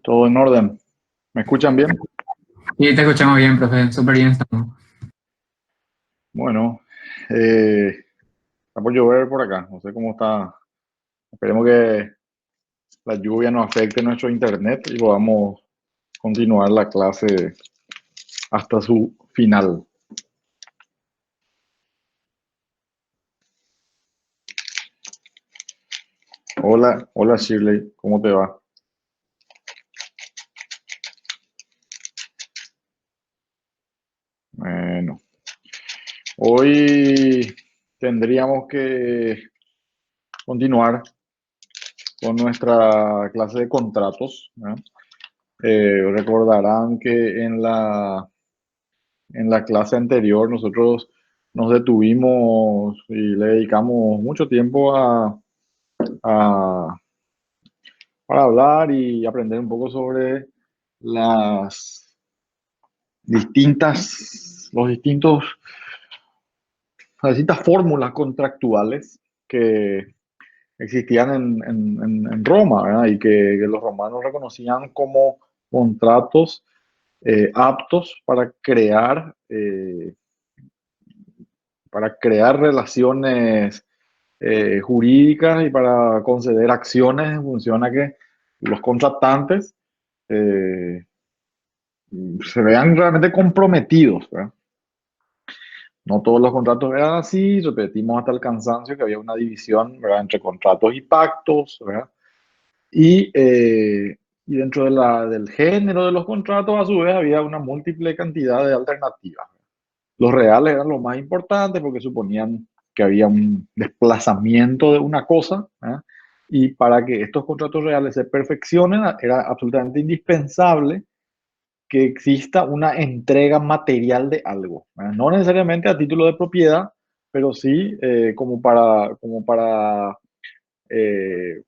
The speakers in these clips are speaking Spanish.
Todo en orden. ¿Me escuchan bien? Sí, te escuchamos bien, profe. Súper bien estamos. Bueno, está por llover por acá. No sé cómo está. Esperemos que la lluvia no afecte nuestro internet y podamos continuar la clase hasta su final. Hola, hola Shirley, ¿cómo te va? Bueno, hoy tendríamos que continuar con nuestra clase de contratos, ¿no? Recordarán que en la clase anterior nosotros nos detuvimos y le dedicamos mucho tiempo a- para hablar y aprender un poco sobre las los distintos, las distintas fórmulas contractuales que existían en Roma, ¿verdad? Y que los romanos reconocían como contratos aptos para crear relaciones jurídicas y para conceder acciones en función a que los contratantes eh, se vean realmente comprometidos, ¿verdad? No todos los contratos eran así, repetimos hasta el cansancio que había una división, ¿verdad?, entre contratos y pactos, ¿verdad? Y dentro del género de los contratos, a su vez, había una múltiple cantidad de alternativas. Los reales eran lo más importante porque suponían que había un desplazamiento de una cosa, ¿eh? Y para que estos contratos reales se perfeccionen, era absolutamente indispensable que exista una entrega material de algo, ¿eh? No necesariamente a título de propiedad, pero sí como para eh,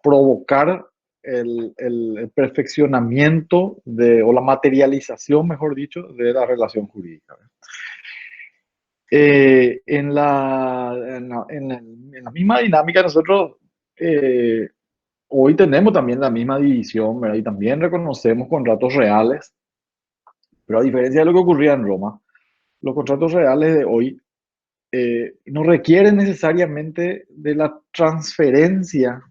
provocar el perfeccionamiento o la materialización, mejor dicho, de la relación jurídica. En la misma dinámica, nosotros hoy tenemos también la misma división, ¿verdad? Y también reconocemos contratos reales, pero a diferencia de lo que ocurría en Roma, los contratos reales de hoy no requieren necesariamente de la transferencia,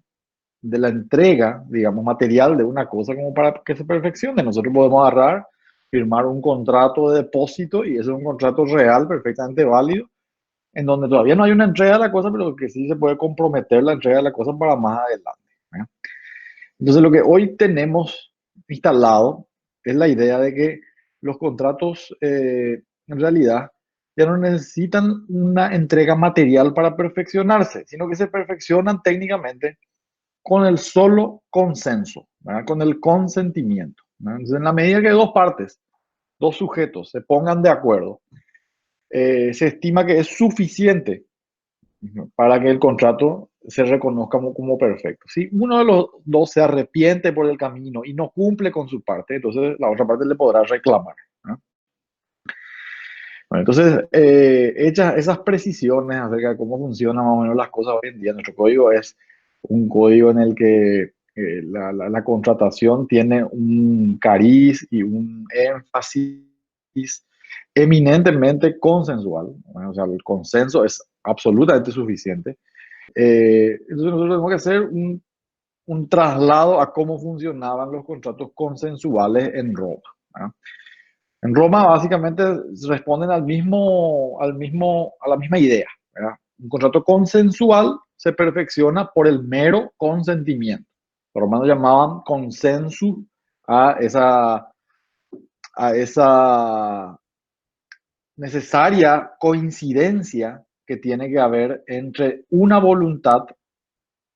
de la entrega, digamos, material de una cosa como para que se perfeccione. Nosotros podemos agarrar, firmar un contrato de depósito y ese es un contrato real perfectamente válido en donde todavía no hay una entrega de la cosa, pero que sí se puede comprometer la entrega de la cosa para más adelante, ¿eh? Entonces, lo que hoy tenemos instalado es la idea de que los contratos, en realidad, ya no necesitan una entrega material para perfeccionarse, sino que se perfeccionan técnicamente con el solo consenso, ¿verdad?, con el consentimiento, ¿verdad? Entonces, en la medida que dos partes, dos sujetos se pongan de acuerdo, se estima que es suficiente para que el contrato se reconozca como perfecto. Si uno de los dos se arrepiente por el camino y no cumple con su parte, entonces la otra parte le podrá reclamar, ¿no? Bueno, entonces, hechas esas precisiones acerca de cómo funcionan más o menos las cosas hoy en día, nuestro código es un código en el que la contratación tiene un cariz y un énfasis eminentemente consensual, ¿no? O sea, el consenso es absolutamente suficiente. Entonces nosotros tenemos que hacer un traslado a cómo funcionaban los contratos consensuales en Roma, ¿no? En Roma básicamente responden a la misma idea, ¿verdad? Un contrato consensual se perfecciona por el mero consentimiento. Los romanos llamaban consensu a esa necesaria coincidencia que tiene que haber entre una voluntad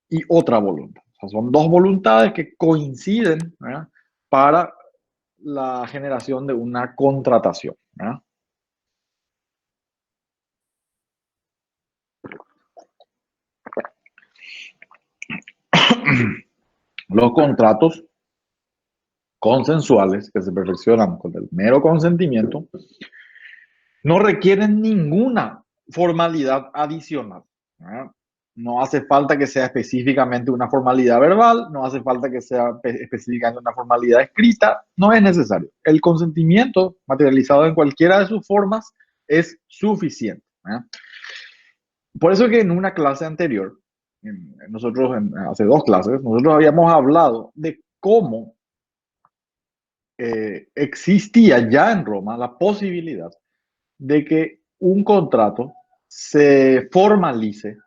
y otra voluntad. O sea, son dos voluntades que coinciden, ¿verdad?, para la generación de una contratación, ¿verdad? Los contratos consensuales que se perfeccionan con el mero consentimiento no requieren ninguna formalidad adicional, ¿verdad? No hace falta que sea específicamente una formalidad verbal, no hace falta que sea específicamente una formalidad escrita, no es necesario. El consentimiento materializado en cualquiera de sus formas es suficiente. Por eso que en una clase anterior, hace dos clases, nosotros habíamos hablado de cómo existía ya en Roma la posibilidad de que un contrato se formalice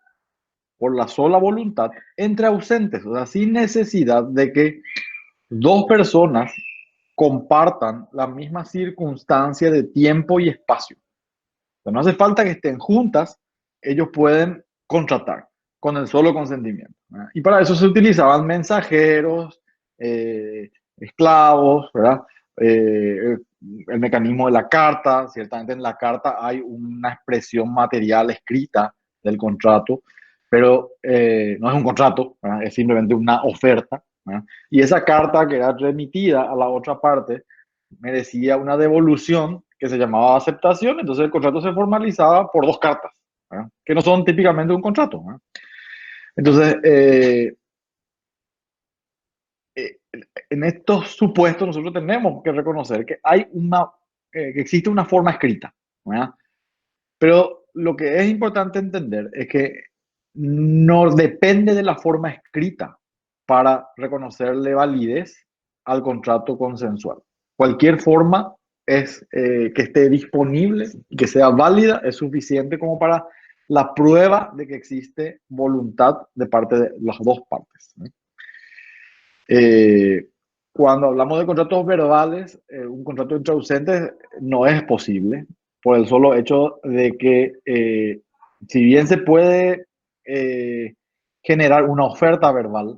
por la sola voluntad entre ausentes, o sea, sin necesidad de que dos personas compartan la misma circunstancia de tiempo y espacio. O sea, no hace falta que estén juntas, ellos pueden contratar con el solo consentimiento, ¿verdad? Y para eso se utilizaban mensajeros, esclavos, ¿verdad? El mecanismo de la carta, ciertamente en la carta hay una expresión material escrita del contrato, pero no es un contrato, ¿verdad? Es simplemente una oferta, ¿verdad? Y esa carta que era remitida a la otra parte merecía una devolución que se llamaba aceptación, entonces el contrato se formalizaba por dos cartas, ¿verdad? Que no son típicamente un contrato, ¿verdad? Entonces, eh, en estos supuestos nosotros tenemos que reconocer que que existe una forma escrita, ¿verdad? Pero lo que es importante entender es que no depende de la forma escrita para reconocerle validez al contrato consensual. Cualquier forma que esté disponible y que sea válida es suficiente como para la prueba de que existe voluntad de parte de las dos partes, ¿no? Eh, Cuando hablamos de contratos verbales, un contrato entre ausentes no es posible por el solo hecho de que, si bien se puede generar una oferta verbal,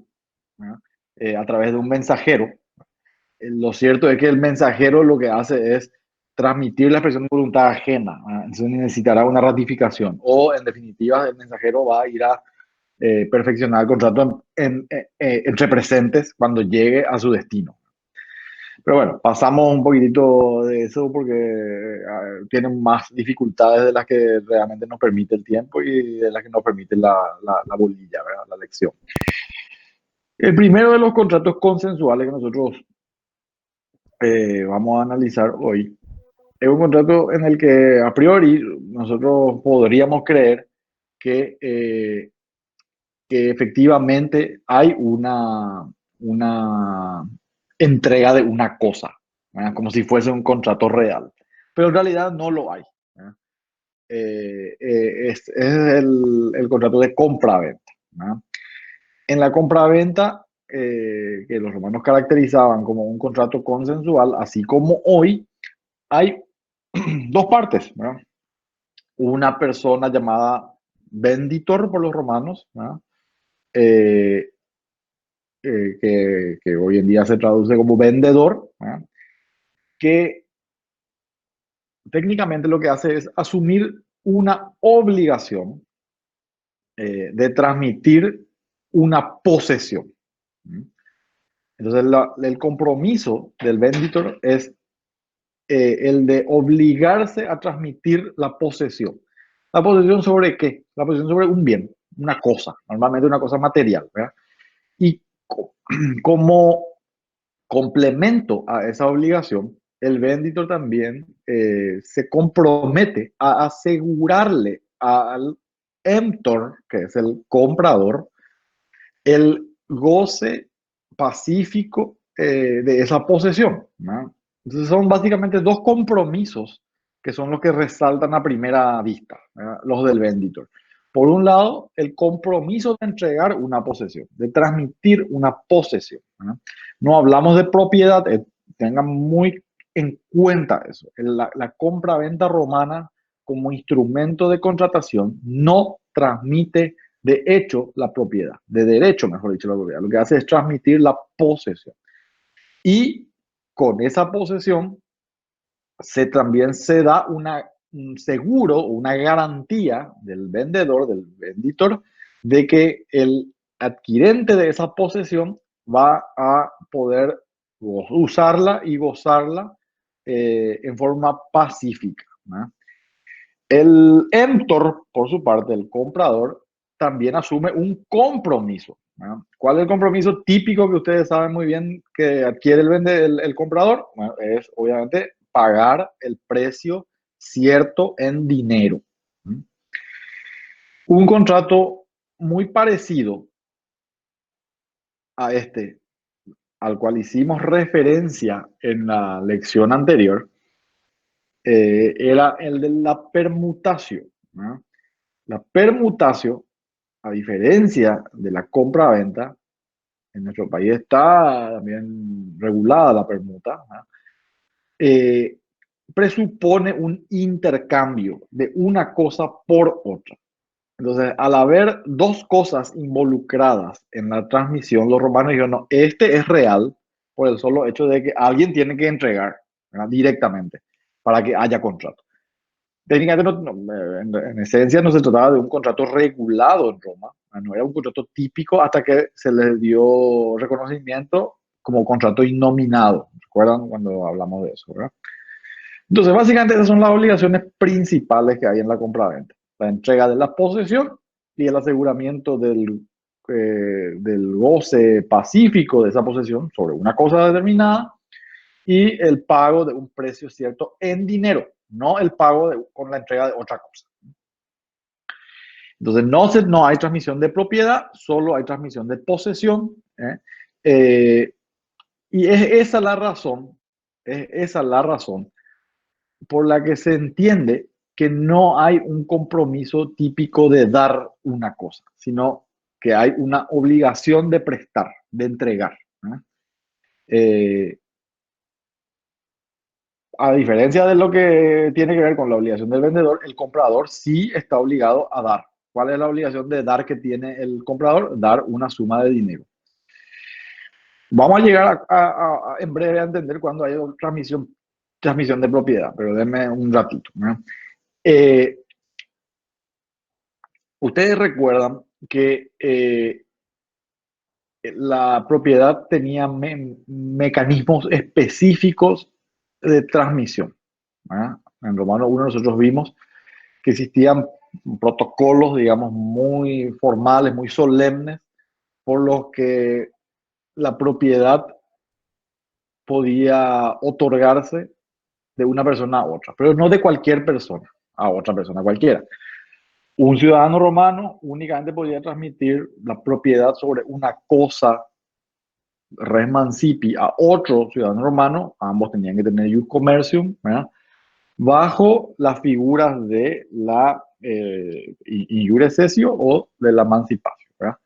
¿no? A través de un mensajero, lo cierto es que el mensajero lo que hace es transmitir la expresión de voluntad ajena, ¿no? Entonces necesitará una ratificación o, en definitiva, el mensajero va a ir a perfeccionar el contrato entre presentes cuando llegue a su destino. Pero bueno, pasamos un poquitito de eso porque tienen más dificultades de las que realmente nos permite el tiempo y de las que nos permite la bolilla, ¿verdad? La lección. El primero de los contratos consensuales que nosotros vamos a analizar hoy es un contrato en el que a priori nosotros podríamos creer que que efectivamente hay una entrega de una cosa, ¿verdad? Como si fuese un contrato real, pero en realidad no lo hay, ¿verdad? Es el contrato de compra-venta, ¿verdad? En la compra-venta, que los romanos caracterizaban como un contrato consensual, así como hoy, hay dos partes, ¿verdad? Una persona llamada venditor por los romanos, ¿verdad? Eh, que hoy en día se traduce como vendedor, ¿verdad? Que técnicamente lo que hace es asumir una obligación de transmitir una posesión. Entonces, el compromiso del venditor es el de obligarse a transmitir la posesión. ¿La posesión sobre qué? La posesión sobre un bien, una cosa, normalmente una cosa material, ¿verdad? Y como complemento a esa obligación, el venditor también se compromete a asegurarle al emptor, que es el comprador, el goce pacífico de esa posesión, ¿no? Entonces son básicamente dos compromisos que son los que resaltan a primera vista, ¿verdad? Los del venditor. Por un lado, el compromiso de entregar una posesión, de transmitir una posesión, ¿verdad? No hablamos de propiedad, tengan muy en cuenta eso. La compra-venta romana como instrumento de contratación no transmite de hecho la propiedad, de derecho, mejor dicho, la propiedad. Lo que hace es transmitir la posesión. Y con esa posesión también se da un seguro, una garantía del vendedor, del venditor, de que el adquirente de esa posesión va a poder usarla y gozarla en forma pacífica, ¿no? El emptor, por su parte, el comprador, también asume un compromiso, ¿verdad? ¿Cuál es el compromiso típico que ustedes saben muy bien que adquiere el comprador? Bueno, es obviamente pagar el precio cierto en dinero. ¿Mm? Un contrato muy parecido a este, al cual hicimos referencia en la lección anterior, era el de la permutación, ¿no? La permutación, a diferencia de la compra-venta, en nuestro país está también regulada la permuta, ¿no? Eh, presupone un intercambio de una cosa por otra. Entonces, al haber dos cosas involucradas en la transmisión, los romanos dijeron, no, este es real por el solo hecho de que alguien tiene que entregar, ¿verdad? Directamente para que haya contrato. Técnicamente, en esencia, no se trataba de un contrato regulado en Roma, no era un contrato típico hasta que se le dio reconocimiento como contrato innominado. ¿Recuerdan cuando hablamos de eso, verdad? Entonces, básicamente, esas son las obligaciones principales que hay en la compraventa: la entrega de la posesión y el aseguramiento del goce pacífico de esa posesión sobre una cosa determinada, y el pago de un precio cierto en dinero, no el pago con la entrega de otra cosa. Entonces, no hay transmisión de propiedad, solo hay transmisión de posesión. Y es esa la razón por la que se entiende que no hay un compromiso típico de dar una cosa, sino que hay una obligación de prestar, de entregar. Eh, a diferencia de lo que tiene que ver con la obligación del vendedor, el comprador sí está obligado a dar. ¿Cuál es la obligación de dar que tiene el comprador? Dar una suma de dinero. Vamos a llegar en breve a entender cuándo hay transmisión de propiedad, pero denme un ratito, ¿no? Eh, Ustedes recuerdan que la propiedad tenía mecanismos específicos de transmisión, ¿verdad? En Romano 1 nosotros vimos que existían protocolos, digamos, muy formales, muy solemnes, por los que la propiedad podía otorgarse de una persona a otra, pero no de cualquier persona a otra persona cualquiera. Un ciudadano romano únicamente podía transmitir la propiedad sobre una cosa res mancipi a otro ciudadano romano, ambos tenían que tener ius commercium, ¿verdad? Bajo las figuras de la iure cessio o de la mancipatio, ¿verdad?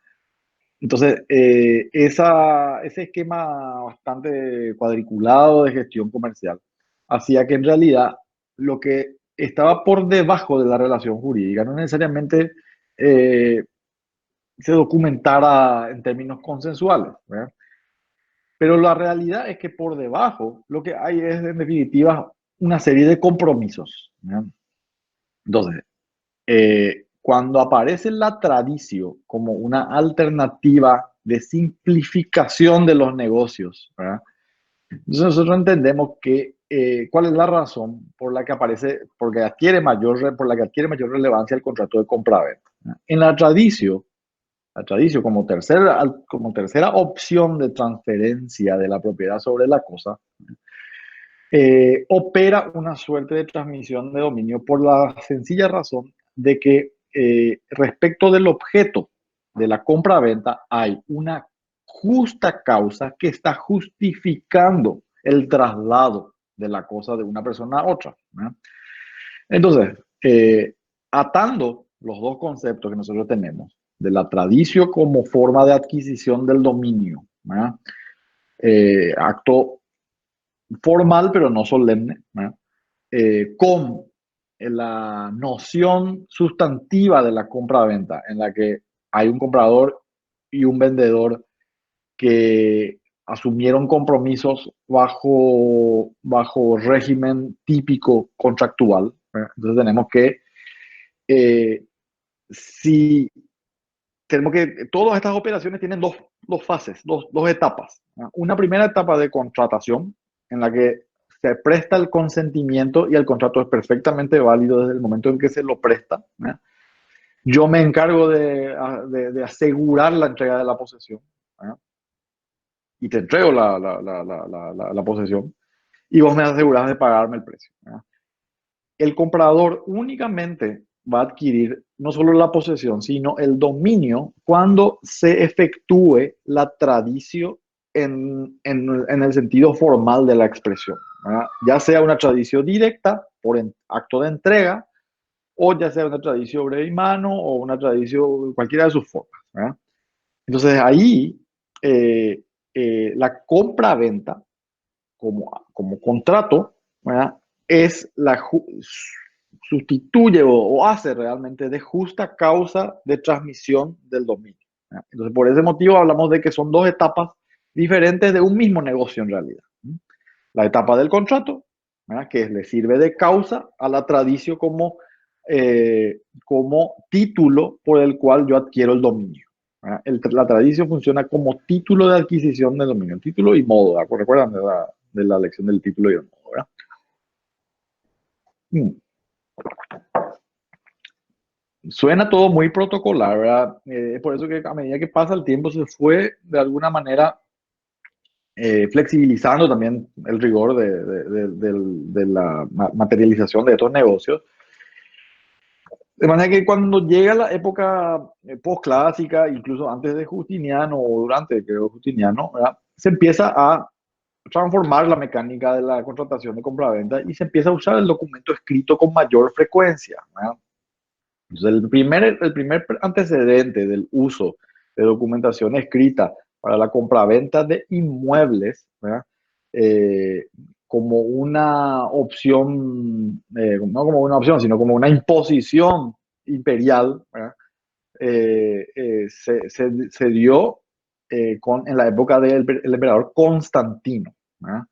Entonces, ese esquema bastante cuadriculado de gestión comercial hacía que en realidad lo que estaba por debajo de la relación jurídica no necesariamente eh, se documentara en términos consensuales, ¿verdad? Pero la realidad es que por debajo lo que hay es, en definitiva, una serie de compromisos, ¿verdad? Entonces, cuando aparece la tradición como una alternativa de simplificación de los negocios, ¿verdad? Entonces nosotros entendemos que cuál es la razón por la que por la que adquiere mayor relevancia el contrato de compra-venta. En la tradición como tercera opción de transferencia de la propiedad sobre la cosa, opera una suerte de transmisión de dominio por la sencilla razón de que respecto del objeto de la compra-venta hay una justa causa que está justificando el traslado de la cosa de una persona a otra, ¿no? Entonces, atando los dos conceptos que nosotros tenemos, de la tradición como forma de adquisición del dominio, ¿no? Acto formal pero no solemne, ¿no? Con la noción sustantiva de la compra-venta, en la que hay un comprador y un vendedor que asumieron compromisos bajo régimen típico contractual, ¿verdad? Entonces eh, si tenemos que, todas estas operaciones tienen dos fases, dos etapas, ¿verdad? Una primera etapa de contratación, en la que se presta el consentimiento y el contrato es perfectamente válido desde el momento en que se lo presta, ¿verdad? Yo me encargo de asegurar la entrega de la posesión, ¿verdad? Y te entrego la posesión y vos me aseguras de pagarme el precio, ¿verdad? El comprador únicamente va a adquirir no solo la posesión, sino el dominio cuando se efectúe la tradición en el sentido formal de la expresión, ¿verdad? Ya sea una tradición directa por acto de entrega, o ya sea una tradición breve y mano, o una tradición, cualquiera de sus formas, ¿verdad? Entonces ahí eh, la compra-venta como contrato, ¿verdad? Es sustituye o hace realmente de justa causa de transmisión del dominio, ¿verdad? Entonces, por ese motivo hablamos de que son dos etapas diferentes de un mismo negocio en realidad. La etapa del contrato, ¿verdad? Que le sirve de causa a la tradición como título por el cual yo adquiero el dominio. La tradición funciona como título de adquisición del dominio, título y modo, ¿verdad? ¿Recuerdan de la lección del título y el modo, ¿verdad? Mm. Suena todo muy protocolar, ¿verdad? Es por eso que a medida que pasa el tiempo se fue de alguna manera flexibilizando también el rigor de la materialización de estos negocios. De manera que cuando llega la época postclásica, incluso antes de Justiniano o durante, creo, Justiniano, ¿verdad? Se empieza a transformar la mecánica de la contratación de compraventa y se empieza a usar el documento escrito con mayor frecuencia, ¿verdad? Entonces, el primer antecedente del uso de documentación escrita para la compraventa de inmuebles, ¿verdad? Eh, como una opción, no como una opción, sino como una imposición imperial, ¿verdad? Se dio en la época del emperador Constantino, ¿verdad?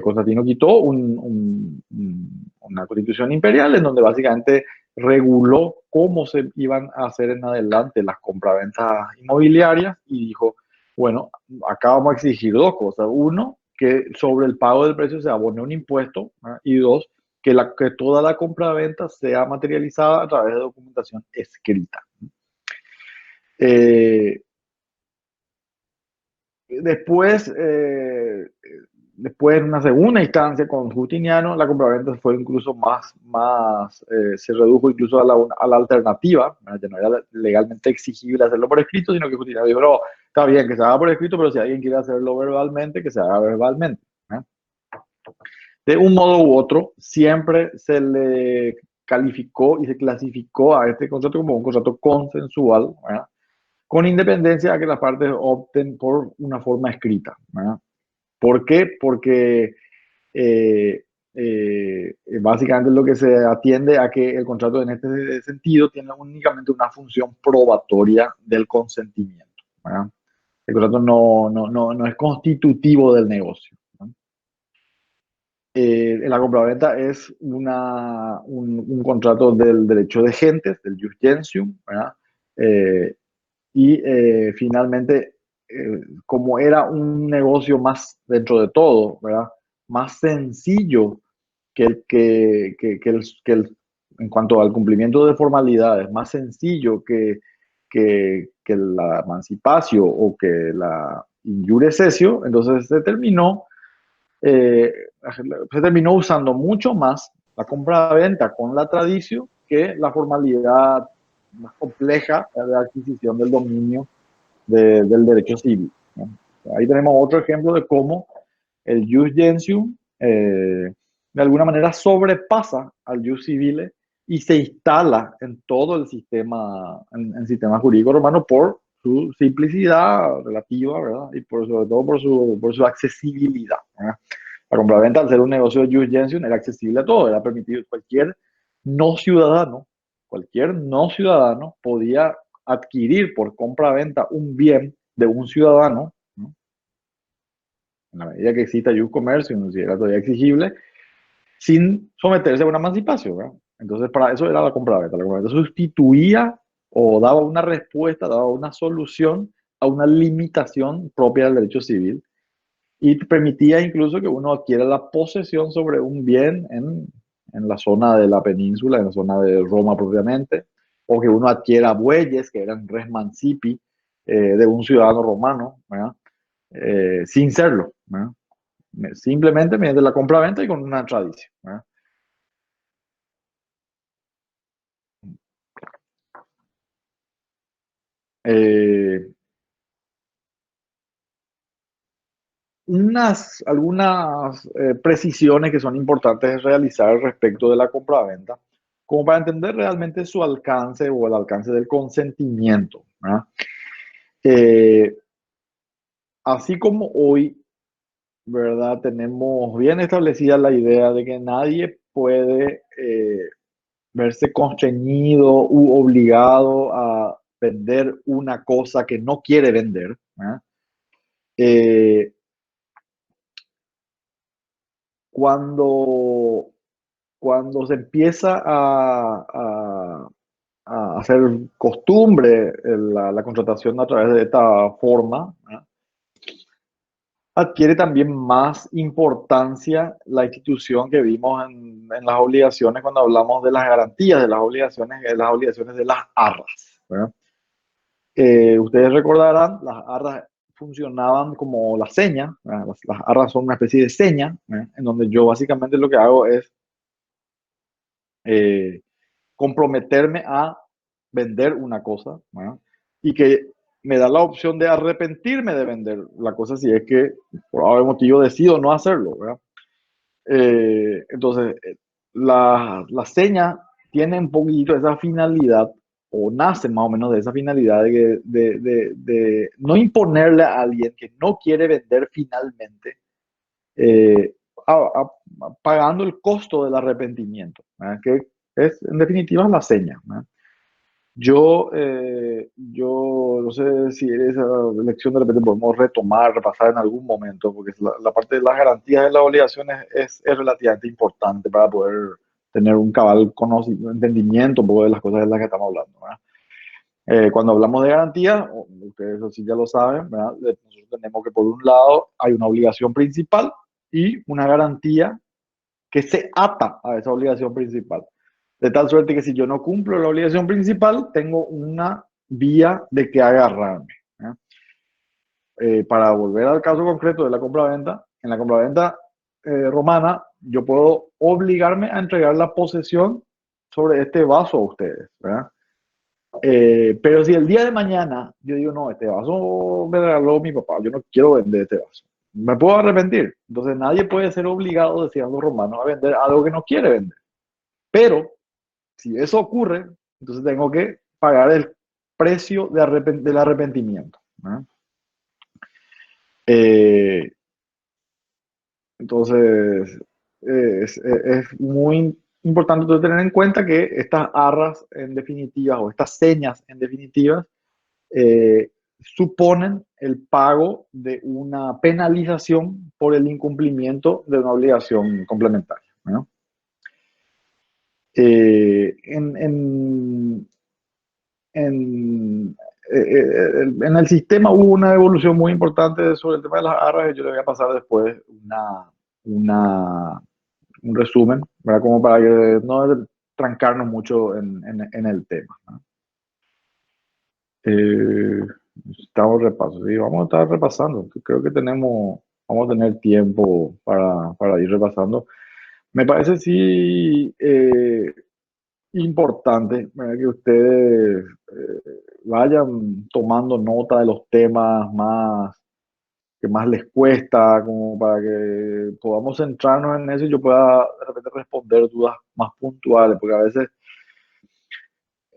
Constantino quitó una constitución imperial en donde básicamente reguló cómo se iban a hacer en adelante las compraventas inmobiliarias y dijo, bueno, acá vamos a exigir dos cosas. Uno, que sobre el pago del precio se abone un impuesto, ¿verdad? Y dos, que toda la compraventa sea materializada a través de documentación escrita. Eh, Después, después en una segunda instancia con Justiniano, la compraventa fue incluso se redujo incluso a la alternativa, ¿verdad? Ya no era legalmente exigible hacerlo por escrito, sino que Justiniano dijo, no, está bien que se haga por escrito, pero si alguien quiere hacerlo verbalmente, que se haga verbalmente, ¿verdad? De un modo u otro, siempre se le calificó y se clasificó a este contrato como un contrato consensual, ¿verdad? Con independencia a que las partes opten por una forma escrita, ¿verdad? ¿Por qué? Porque básicamente lo que se atiende a que el contrato en este sentido tiene únicamente una función probatoria del consentimiento, ¿verdad? El contrato no es constitutivo del negocio, ¿verdad? La compraventa es un contrato del derecho de gentes, del jus gentium, ¿verdad? Eh, finalmente, como era un negocio más dentro de todo, ¿verdad? Más sencillo en cuanto al cumplimiento de formalidades, más sencillo que la emancipación o que la injure cessio, entonces eh, se terminó usando mucho más la compra-venta con la tradición que la formalidad más compleja de adquisición del dominio del derecho civil, ¿no? Ahí tenemos otro ejemplo de cómo el jus gentium de alguna manera sobrepasa al jus civile y se instala en todo el sistema, en sistema jurídico romano por su simplicidad relativa, ¿verdad? Y sobre todo por su accesibilidad, ¿verdad? La compraventa, al ser un negocio de jus gentium, era accesible a todo, era permitido. No ciudadano, cualquier no ciudadano podía adquirir por compra-venta un bien de un ciudadano, ¿no? En la medida que exista jus comercio, no si era todavía exigible, sin someterse a una emancipación, ¿verdad? Entonces, para eso era la compra-venta. La compra-venta sustituía o daba una respuesta, daba una solución a una limitación propia del derecho civil y permitía incluso que uno adquiera la posesión sobre un bien en la zona de la península, en la zona de Roma propiamente, o que uno adquiera bueyes, que eran res mancipi, de un ciudadano romano, ¿verdad? Sin serlo, ¿verdad? Simplemente mediante la compra-venta y con una tradición, ¿verdad? Eh, algunas precisiones que son importantes realizar respecto de la compraventa, como para entender realmente su alcance o el alcance del consentimiento, ¿verdad? Eh, Así como hoy, ¿verdad? Tenemos bien establecida la idea de que nadie puede verse constreñido u obligado a vender una cosa que no quiere vender, ¿verdad? Eh, cuando, cuando se empieza a hacer costumbre la contratación a través de esta forma, ¿verdad? Adquiere también más importancia la institución que vimos en las obligaciones cuando hablamos de las garantías de las obligaciones de las arras, ¿verdad? Ustedes recordarán, las arras funcionaban como la seña, ¿verdad? Las arras son una especie de seña, ¿verdad? En donde yo básicamente lo que hago es eh, comprometerme a vender una cosa, ¿verdad? Y que me da la opción de arrepentirme de vender la cosa si es que por algún motivo decido no hacerlo, ¿verdad? Entonces, la seña tiene un poquito esa finalidad, o nace más o menos de esa finalidad de no imponerle a alguien que no quiere vender finalmente, eh, pagando el costo del arrepentimiento, ¿verdad? Que es en definitiva la seña, ¿verdad? Yo no sé si esa lección de repente podemos retomar, repasar en algún momento, porque la parte de las garantías de las obligaciones es relativamente importante para poder tener un cabal entendimiento un poco de las cosas de las que estamos hablando, ¿verdad? Cuando hablamos de garantías, ustedes eso sí ya lo saben, ¿verdad? Nosotros tenemos que por un lado hay una obligación principal y una garantía que se ata a esa obligación principal. De tal suerte que si yo no cumplo la obligación principal, tengo una vía de que agarrarme, ¿eh? Para volver al caso concreto de la compraventa, en la compraventa romana, yo puedo obligarme a entregar la posesión sobre este vaso a ustedes, ¿verdad? Pero si el día de mañana yo digo, no, este vaso me regaló mi papá, yo no quiero vender este vaso, me puedo arrepentir. Entonces nadie puede ser obligado, decían los romanos, a vender algo que no quiere vender. Pero si eso ocurre, entonces tengo que pagar el precio del arrepentimiento, ¿no? Eh, entonces, es muy importante tener en cuenta que estas arras en definitiva, o estas señas en definitiva, eh, suponen el pago de una penalización por el incumplimiento de una obligación complementaria, ¿no? Eh, en, en, en, en el sistema hubo una evolución muy importante sobre el tema de las arras y yo le voy a pasar después una, un resumen, ¿verdad? Como para que no trancarnos mucho en el tema, ¿no? Eh, Estamos repasando, sí, vamos a estar repasando. Creo que vamos a tener tiempo para ir repasando. Me parece sí importante, ¿verdad? Que ustedes vayan tomando nota de los temas más que más les cuesta, como para que podamos centrarnos en eso y yo pueda de repente responder dudas más puntuales, porque a veces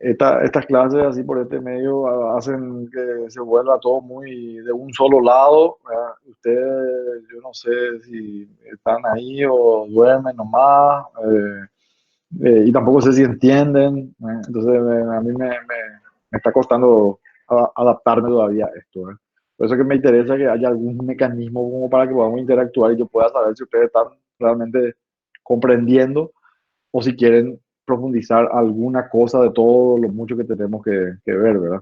estas clases así por este medio hacen que se vuelva todo muy de un solo lado, ¿verdad? Ustedes, yo no sé si están ahí o duermen nomás, y tampoco sé si entienden, ¿eh? Entonces a mí me está costando adaptarme todavía a esto, ¿eh? Por eso que me interesa que haya algún mecanismo como para que podamos interactuar y yo pueda saber si ustedes están realmente comprendiendo o si quieren profundizar alguna cosa de todo lo mucho que tenemos que ver, ¿verdad?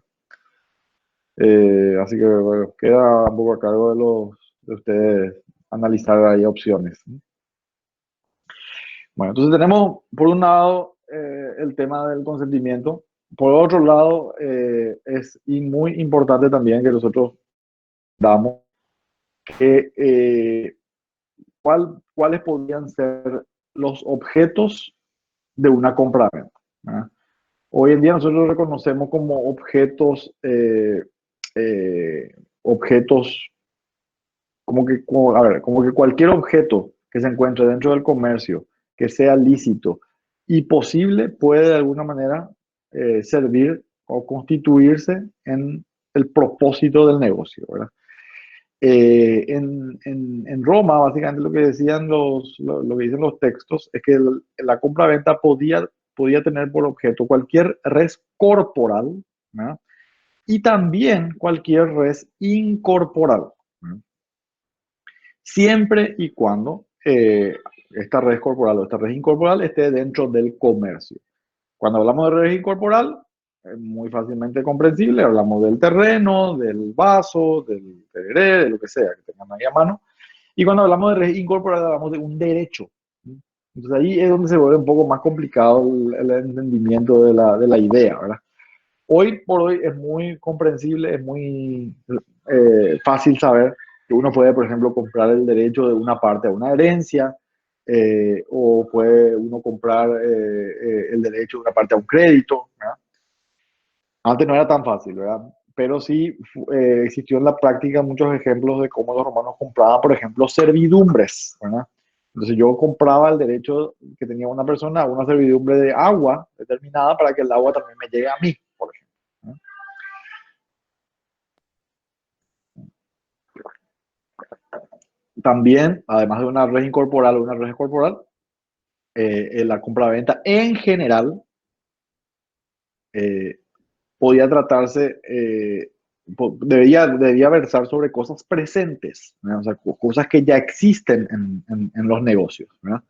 Así que bueno, queda un poco a cargo de ustedes analizar ahí opciones. Bueno, entonces tenemos por un lado el tema del consentimiento. Por otro lado, es muy importante también que nosotros damos que cuáles podrían ser los objetos de una compra-venta, ¿verdad? Hoy en día nosotros reconocemos como objetos, objetos a ver, como que cualquier objeto que se encuentre dentro del comercio, que sea lícito y posible, puede de alguna manera servir o constituirse en el propósito del negocio, ¿verdad? En Roma, básicamente lo que decían lo que dicen los textos es que la compra-venta podía tener por objeto cualquier res corporal, ¿verdad? Y también cualquier res incorporal, ¿verdad? Siempre y cuando esta red corporal o esta red incorporal esté dentro del comercio. Cuando hablamos de red incorporal, es muy fácilmente comprensible, hablamos del terreno, del vaso, del tereré, de lo que sea que tengan ahí a mano. Y cuando hablamos de red incorporal, hablamos de un derecho. Entonces ahí es donde se vuelve un poco más complicado el entendimiento de la idea, ¿verdad? Hoy por hoy es muy comprensible, es muy fácil saber que uno puede, por ejemplo, comprar el derecho de una parte a una herencia, o puede uno comprar el derecho de una parte a un crédito, ¿verdad? Antes no era tan fácil, ¿verdad? Pero sí existió en la práctica muchos ejemplos de cómo los romanos compraban, por ejemplo, servidumbres, ¿verdad? Entonces yo compraba el derecho que tenía una persona a una servidumbre de agua determinada para que el agua también me llegue a mí, por ejemplo, ¿no? También, además de una red incorporal o una red corporal, la compraventa en general eh, podía tratarse, debería versar sobre cosas presentes, ¿no? O sea, cosas que ya existen en los negocios, ¿no?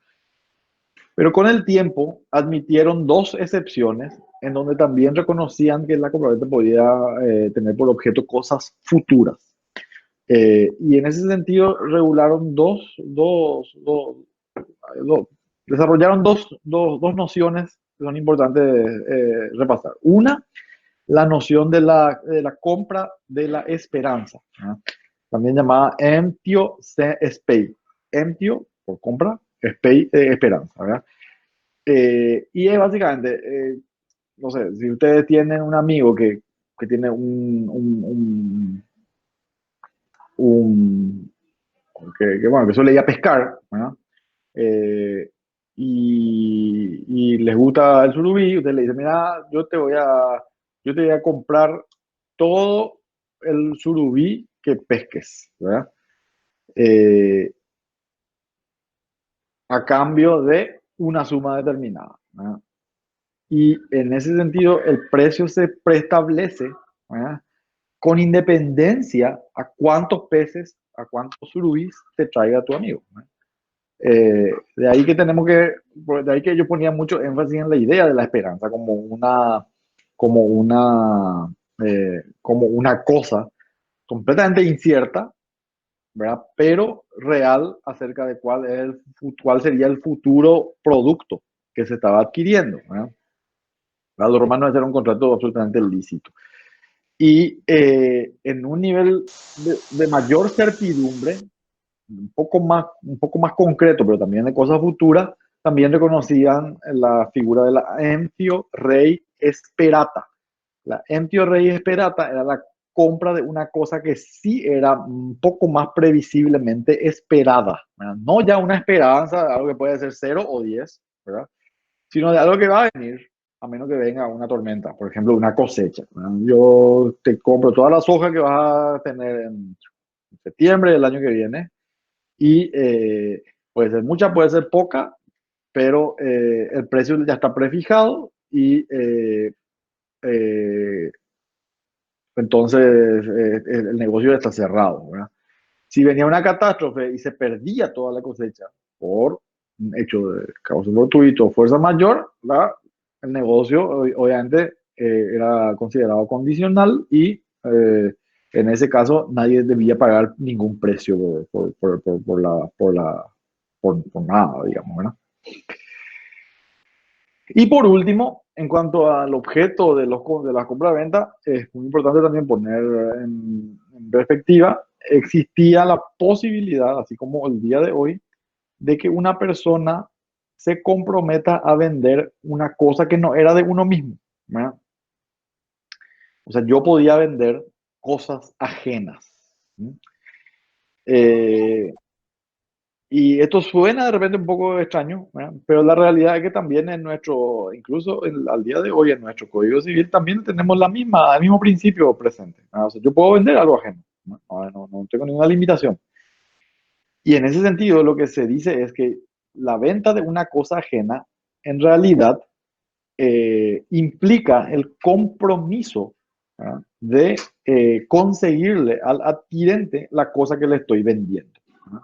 Pero con el tiempo admitieron dos excepciones en donde también reconocían que la compraventa podía tener por objeto cosas futuras. Y en ese sentido regularon dos, desarrollaron dos nociones que son importantes repasar. Una, la noción de la compra de la esperanza, ¿no? También llamada emptio se spei. Emptio por compra, spei esperanza, ¿verdad? Y es básicamente, no sé, si ustedes tienen un amigo que tiene un bueno, que suele ir a pescar, ¿verdad? Eh, y les gusta el surubí, usted le dice, mira, yo te voy a comprar todo el surubí que pesques, ¿verdad? Eh, a cambio de una suma determinada, ¿verdad? Y en ese sentido, el precio se preestablece, ¿verdad? Con independencia a cuántos peces, a cuántos surubís te traiga tu amigo, ¿verdad? De ahí que tenemos que, de ahí que yo ponía mucho énfasis en la idea de la esperanza como una, como una cosa completamente incierta, ¿verdad? Pero real acerca de cuál sería el futuro producto que se estaba adquiriendo, ¿verdad? Los romanos era un contrato absolutamente lícito. Y en un nivel de mayor certidumbre, un poco más concreto, pero también de cosas futuras, también reconocían la figura de la emptio rei esperata. La emptio rei esperata era la compra de una cosa que sí era un poco más previsiblemente esperada, ¿verdad? No ya una esperanza de algo que puede ser 0 o 10, ¿verdad? Sino de algo que va a venir, a menos que venga una tormenta, por ejemplo, una cosecha, ¿verdad? Yo te compro todas las hojas que vas a tener en septiembre del año que viene y puede ser mucha, puede ser poca, pero el precio ya está prefijado y eh, entonces el negocio ya está cerrado, ¿verdad? Si venía una catástrofe y se perdía toda la cosecha por un hecho de causa fortuito o fuerza mayor, ¿verdad? El negocio obviamente era considerado condicional y en ese caso nadie debía pagar ningún precio por nada, digamos, ¿verdad? Y por último, en cuanto al objeto de la compra-venta, es muy importante también poner en perspectiva, existía la posibilidad, así como el día de hoy, de que una persona se comprometa a vender una cosa que no era de uno mismo, ¿verdad? O sea, yo podía vender cosas ajenas. ¿Sí? Eh, y esto suena de repente un poco extraño, ¿verdad? Pero la realidad es que también en nuestro, incluso al día de hoy en nuestro Código Civil también tenemos el mismo principio presente, ¿verdad? O sea, yo puedo vender algo ajeno, ¿no? No tengo ninguna limitación. Y en ese sentido lo que se dice es que la venta de una cosa ajena en realidad implica el compromiso, ¿verdad? De conseguirle al adquirente la cosa que le estoy vendiendo, ¿verdad?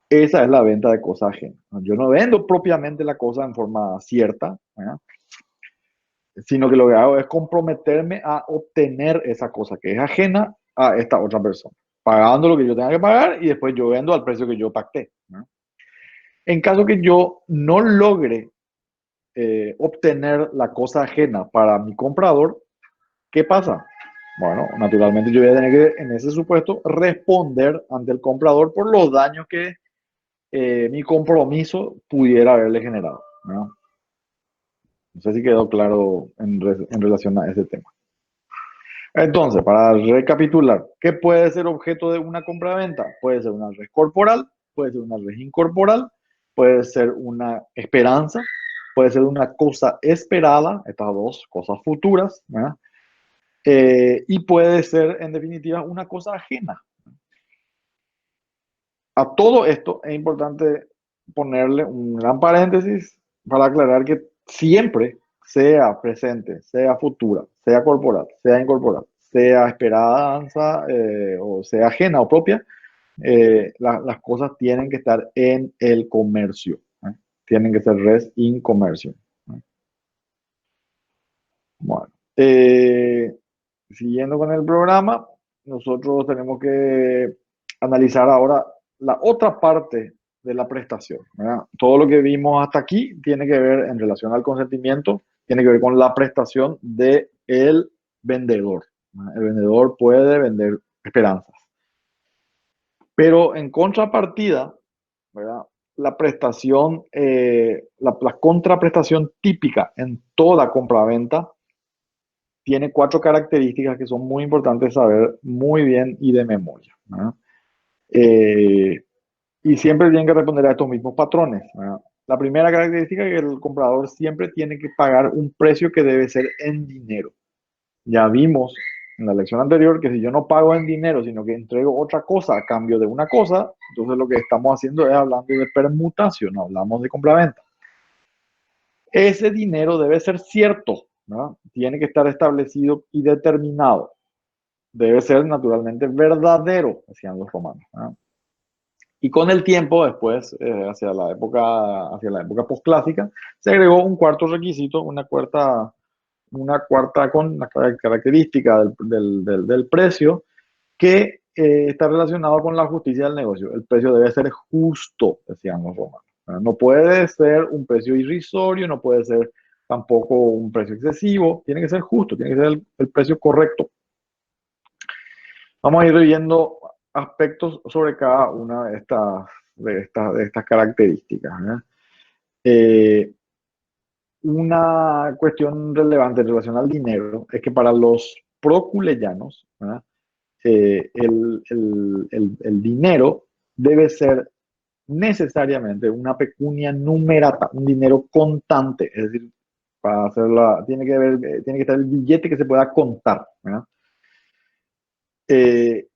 Esa es la venta de cosas ajenas. Yo no vendo propiamente la cosa en forma cierta, ¿verdad? Sino que lo que hago es comprometerme a obtener esa cosa que es ajena a esta otra persona, pagando lo que yo tenga que pagar y después yo vendo al precio que yo pacté, ¿verdad? En caso que yo no logre obtener la cosa ajena para mi comprador, ¿qué pasa? Bueno, naturalmente yo voy a tener que, en ese supuesto, responder ante el comprador por los daños que mi compromiso pudiera haberle generado, ¿no? No sé si quedó claro en relación a ese tema. Entonces, para recapitular, ¿qué puede ser objeto de una compra-venta? Puede ser una red corporal, puede ser una red incorporal, puede ser una esperanza, puede ser una cosa esperada, estas dos cosas futuras, ¿verdad? Y puede ser, en definitiva, una cosa ajena. A todo esto es importante ponerle un gran paréntesis para aclarar que siempre, sea presente, sea futura, sea corporal, sea incorporal, sea esperanza o sea ajena o propia, las cosas tienen que estar en el comercio, ¿eh? Tienen que ser res in comercio, ¿eh? Bueno, siguiendo con el programa, nosotros tenemos que analizar ahora la otra parte de la prestación, ¿verdad? Todo lo que vimos hasta aquí tiene que ver en relación al consentimiento, tiene que ver con la prestación del vendedor, ¿verdad? El vendedor puede vender esperanzas. Pero en contrapartida, ¿verdad? La prestación, la contraprestación típica en toda compraventa tiene cuatro características que son muy importantes saber muy bien y de memoria, ¿verdad? Eh, y siempre tienen que responder a estos mismos patrones, ¿verdad? La primera característica es que el comprador siempre tiene que pagar un precio que debe ser en dinero. Ya vimos en la lección anterior que si yo no pago en dinero, sino que entrego otra cosa a cambio de una cosa, entonces lo que estamos haciendo es hablando de permutación, no hablamos de compraventa. Ese dinero debe ser cierto, ¿no? Tiene que estar establecido y determinado. Debe ser naturalmente verdadero, decían los romanos, ¿no? Y con el tiempo, después, hacia la época posclásica, se agregó un cuarto requisito, una cuarta con la característica del precio que está relacionado con la justicia del negocio. El precio debe ser justo, decían los romanos. No puede ser un precio irrisorio, no puede ser tampoco un precio excesivo, tiene que ser justo, tiene que ser el precio correcto. Vamos a ir viendo aspectos sobre cada una de estas características, ¿verdad? Una cuestión relevante en relación al dinero es que para los proculeyanos, ¿verdad? El dinero debe ser necesariamente una pecunia numerata, un dinero contante, es decir, para hacerla, tiene que estar el billete que se pueda contar, ¿verdad? Eh,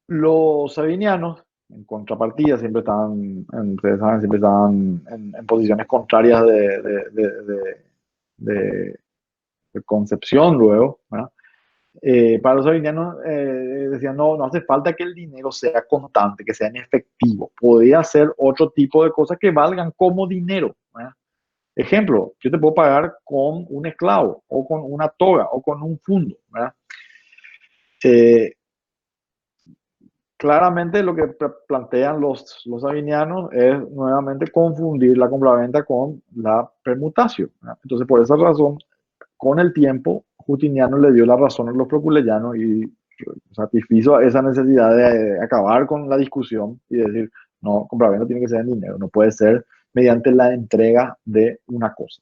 los sabinianos, en contrapartida, siempre estaban, ustedes saben, siempre estaban en posiciones contrarias de, de concepción luego, ¿verdad? Para los sabinianos decían, no, no hace falta que el dinero sea contante, que sea en efectivo. Podría ser otro tipo de cosas que valgan como dinero, ¿verdad? Ejemplo, yo te puedo pagar con un esclavo, o con una toga, o con un fundo, ¿verdad? Eh, Claramente lo que plantean los sabinianos es nuevamente confundir la compraventa con la permutación, ¿verdad? Entonces, por esa razón, con el tiempo, Justiniano le dio la razón a los proculeyanos y satisfizo esa necesidad de acabar con la discusión y decir, no, compraventa tiene que ser en dinero, no puede ser mediante la entrega de una cosa.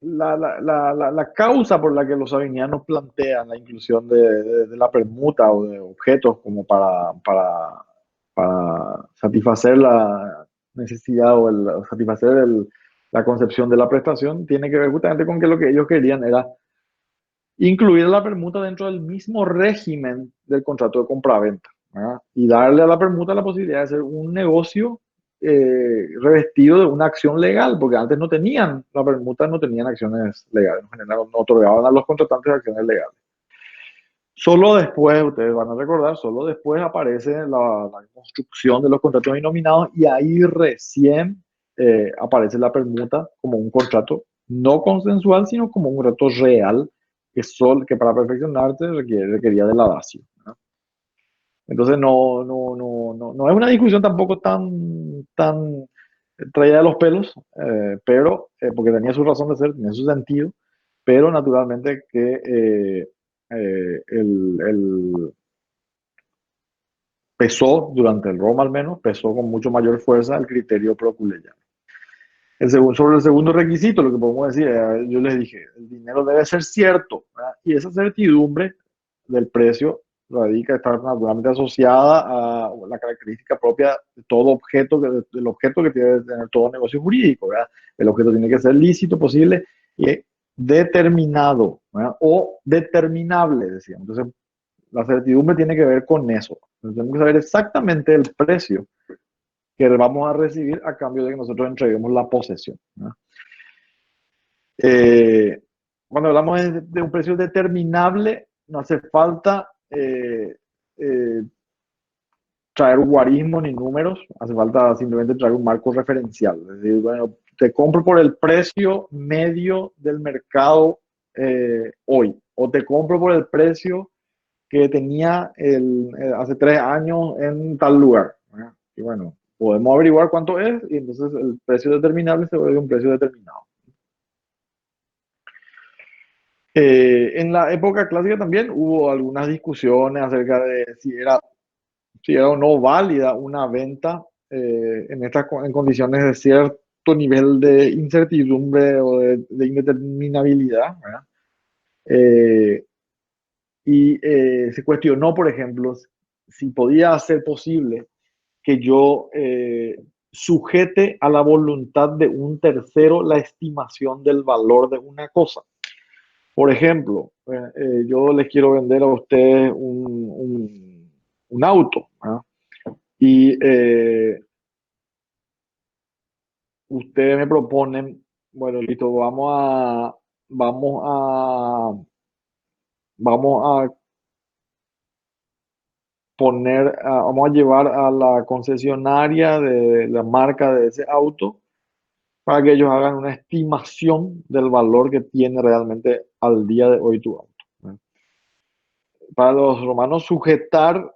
La causa por la que los sabinianos plantean la inclusión de la permuta o de objetos como para satisfacer la necesidad o satisfacer la concepción de la prestación tiene que ver justamente con que lo que ellos querían era incluir la permuta dentro del mismo régimen del contrato de compraventa, ¿verdad? Y darle a la permuta la posibilidad de hacer un negocio revestido de una acción legal, porque antes no tenían, la permuta no tenían acciones legales, en general no otorgaban a los contratantes acciones legales. Solo después, ustedes van a recordar, solo después aparece la construcción de los contratos binominados y ahí recién aparece la permuta como un contrato no consensual, sino como un contrato real que para perfeccionarse requería de la dacio, ¿no? Entonces no es una discusión tampoco tan traída de los pelos, pero porque tenía su razón de ser, tenía su sentido, pero naturalmente que pesó durante el Roma al menos, pesó con mucho mayor fuerza el criterio proculeyano. Sobre el segundo requisito, lo que podemos decir, yo les dije, el dinero debe ser cierto, ¿verdad? Y esa certidumbre del precio radica, está naturalmente asociada a la característica propia de todo objeto, del objeto que tiene que tener todo negocio jurídico, ¿verdad? El objeto tiene que ser lícito, posible y determinado, ¿verdad? O determinable, decíamos. Entonces, la certidumbre tiene que ver con eso. Entonces, tenemos que saber exactamente el precio que vamos a recibir a cambio de que nosotros entreguemos la posesión, ¿no? Cuando hablamos de un precio determinable, no hace falta traer guarismo ni números, hace falta simplemente traer un marco referencial. Es decir, bueno, te compro por el precio medio del mercado hoy, o te compro por el precio que tenía hace 3 años en tal lugar, ¿verdad? Y bueno, podemos averiguar cuánto es y entonces el precio determinable se vuelve un precio determinado. En la época clásica también hubo algunas discusiones acerca de si era o no válida una venta en condiciones de cierto nivel de incertidumbre o de indeterminabilidad, ¿verdad? Se cuestionó, por ejemplo, si podía ser posible que yo sujete a la voluntad de un tercero la estimación del valor de una cosa. Por ejemplo, yo les quiero vender a ustedes un auto, ¿verdad? Y ustedes me proponen, bueno, listo, vamos a vamos a llevar a la concesionaria de la marca de ese auto para que ellos hagan una estimación del valor que tiene realmente al día de hoy tu auto, ¿no? Para los romanos, sujetar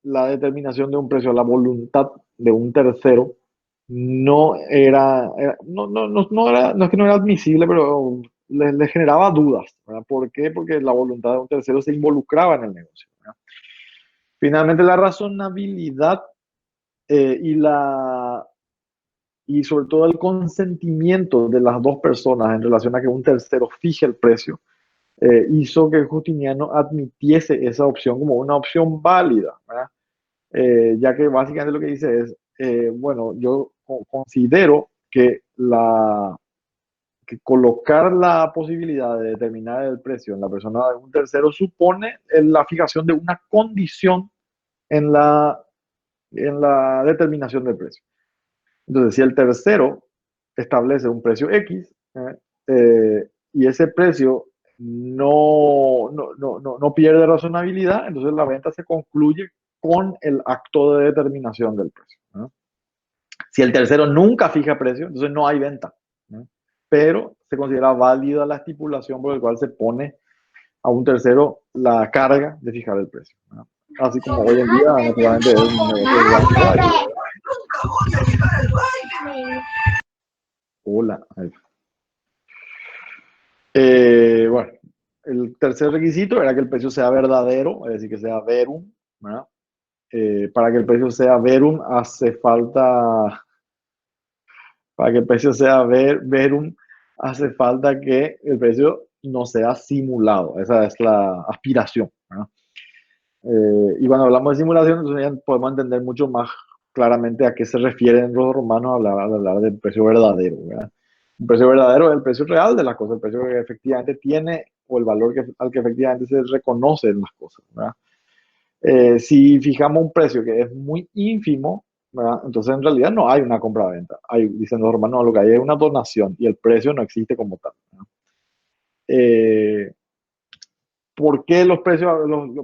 la determinación de un precio a la voluntad de un tercero no es que no era admisible, pero les generaba dudas, ¿verdad? ¿Por qué? Porque la voluntad de un tercero se involucraba en el negocio, ¿verdad? Finalmente, la razonabilidad eh, y, la, y sobre todo el consentimiento de las dos personas en relación a que un tercero fije el precio, hizo que Justiniano admitiese esa opción como una opción válida, ¿verdad? Ya que básicamente lo que dice es, bueno, yo considero que colocar la posibilidad de determinar el precio en la persona de un tercero supone la fijación de una condición en la determinación del precio. Entonces, si el tercero establece un precio X y ese precio no pierde razonabilidad, entonces la venta se concluye con el acto de determinación del precio, ¿no? Si el tercero nunca fija precio, entonces no hay venta, ¿no? Pero se considera válida la estipulación por la cual se pone a un tercero la carga de fijar el precio, ¿no? Así como hoy en día, naturalmente, es un negocio de gran escala. Hola. Bueno, el tercer requisito era que el precio sea verdadero, es decir, que sea verum, ¿verdad? Para que el precio sea verum hace falta, para que el precio sea verum hace falta que el precio no sea simulado. Esa es la aspiración, ¿verdad? Y cuando hablamos de simulación, entonces ya podemos entender mucho más claramente a qué se refieren los romanos al hablar del precio verdadero, ¿verdad? Un precio verdadero es el precio real de las cosas, el precio que efectivamente tiene o el valor al que efectivamente se reconoce en las cosas, ¿verdad? Si fijamos un precio que es muy ínfimo, ¿verdad? Entonces en realidad no hay una compra-venta. Dicen los romanos, lo que hay es una donación y el precio no existe como tal, ¿verdad? Eh, ¿Por qué los precios,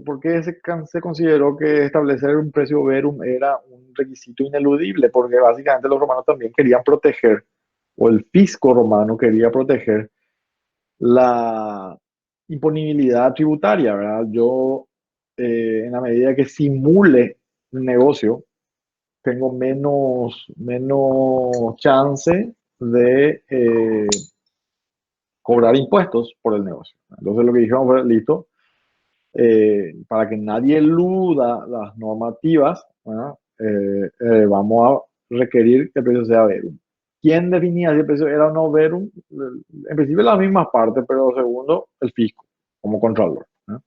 por qué se consideró que establecer un precio verum era un requisito ineludible? Porque básicamente los romanos también querían proteger, o el fisco romano quería proteger la imponibilidad tributaria, ¿verdad? Yo, en la medida que simule un negocio, tengo menos chance de cobrar impuestos por el negocio. Entonces lo que dijeron fue, listo, para que nadie eluda las normativas, ¿verdad? Vamos a requerir que el precio sea verum. ¿Quién definía si el precio era o no verum? En principio las mismas partes, pero segundo, el fisco, como contralor, ¿no?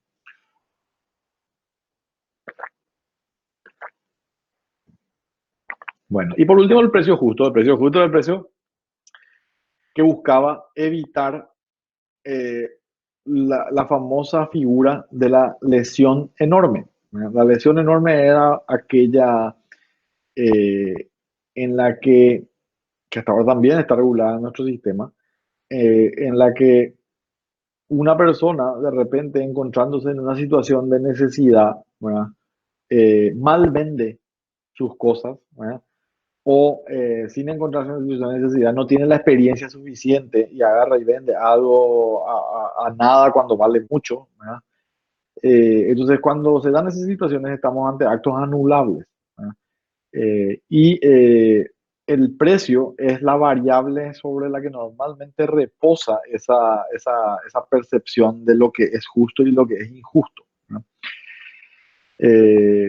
Bueno, y por último el precio justo. El precio justo es el precio que buscaba evitar eh, la famosa figura de la lesión enorme. La lesión enorme era aquella eh, en la que hasta ahora también está regulada en nuestro sistema, en la que una persona de repente encontrándose en una situación de necesidad, ¿verdad? Mal vende sus cosas, ¿verdad? O sin encontrarse en una situación de necesidad no tiene la experiencia suficiente y agarra y vende algo a nada cuando vale mucho, ¿verdad? Entonces cuando se dan esas situaciones estamos ante actos anulables, ¿verdad? Y el precio es la variable sobre la que normalmente reposa esa percepción de lo que es justo y lo que es injusto, ¿no?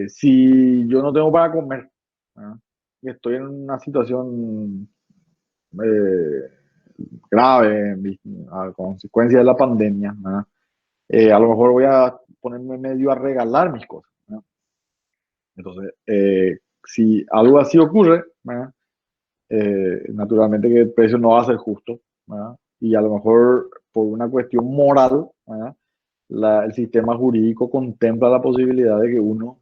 Si yo no tengo para comer, ¿no? Y estoy en una situación eh, grave a consecuencia de la pandemia, ¿no? A lo mejor voy a ponerme medio a regalar mis cosas, ¿no? Entonces, si algo así ocurre, ¿no? Naturalmente que el precio no va a ser justo, ¿verdad? Y a lo mejor por una cuestión moral, ¿verdad? El sistema jurídico contempla la posibilidad de que uno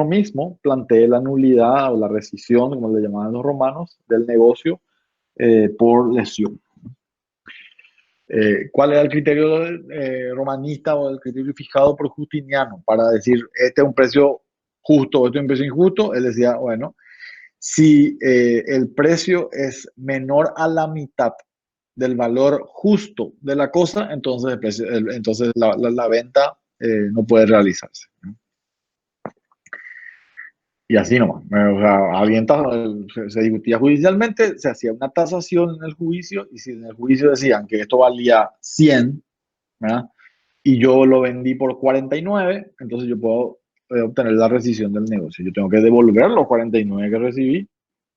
mismo plantee la nulidad o la rescisión, como le llamaban los romanos, del negocio por lesión. ¿Cuál era el criterio romanista o el criterio fijado por Justiniano para decir este es un precio justo o este es un precio injusto? Él decía, bueno, si el precio es menor a la mitad del valor justo de la cosa, entonces, entonces la venta no puede realizarse, ¿no? Y así nomás. O sea, se discutía judicialmente, se hacía una tasación en el juicio, y si en el juicio decían que esto valía 100, ¿verdad? Y yo lo vendí por 49, entonces yo puedo obtener la rescisión del negocio. Yo tengo que devolver los 49 que recibí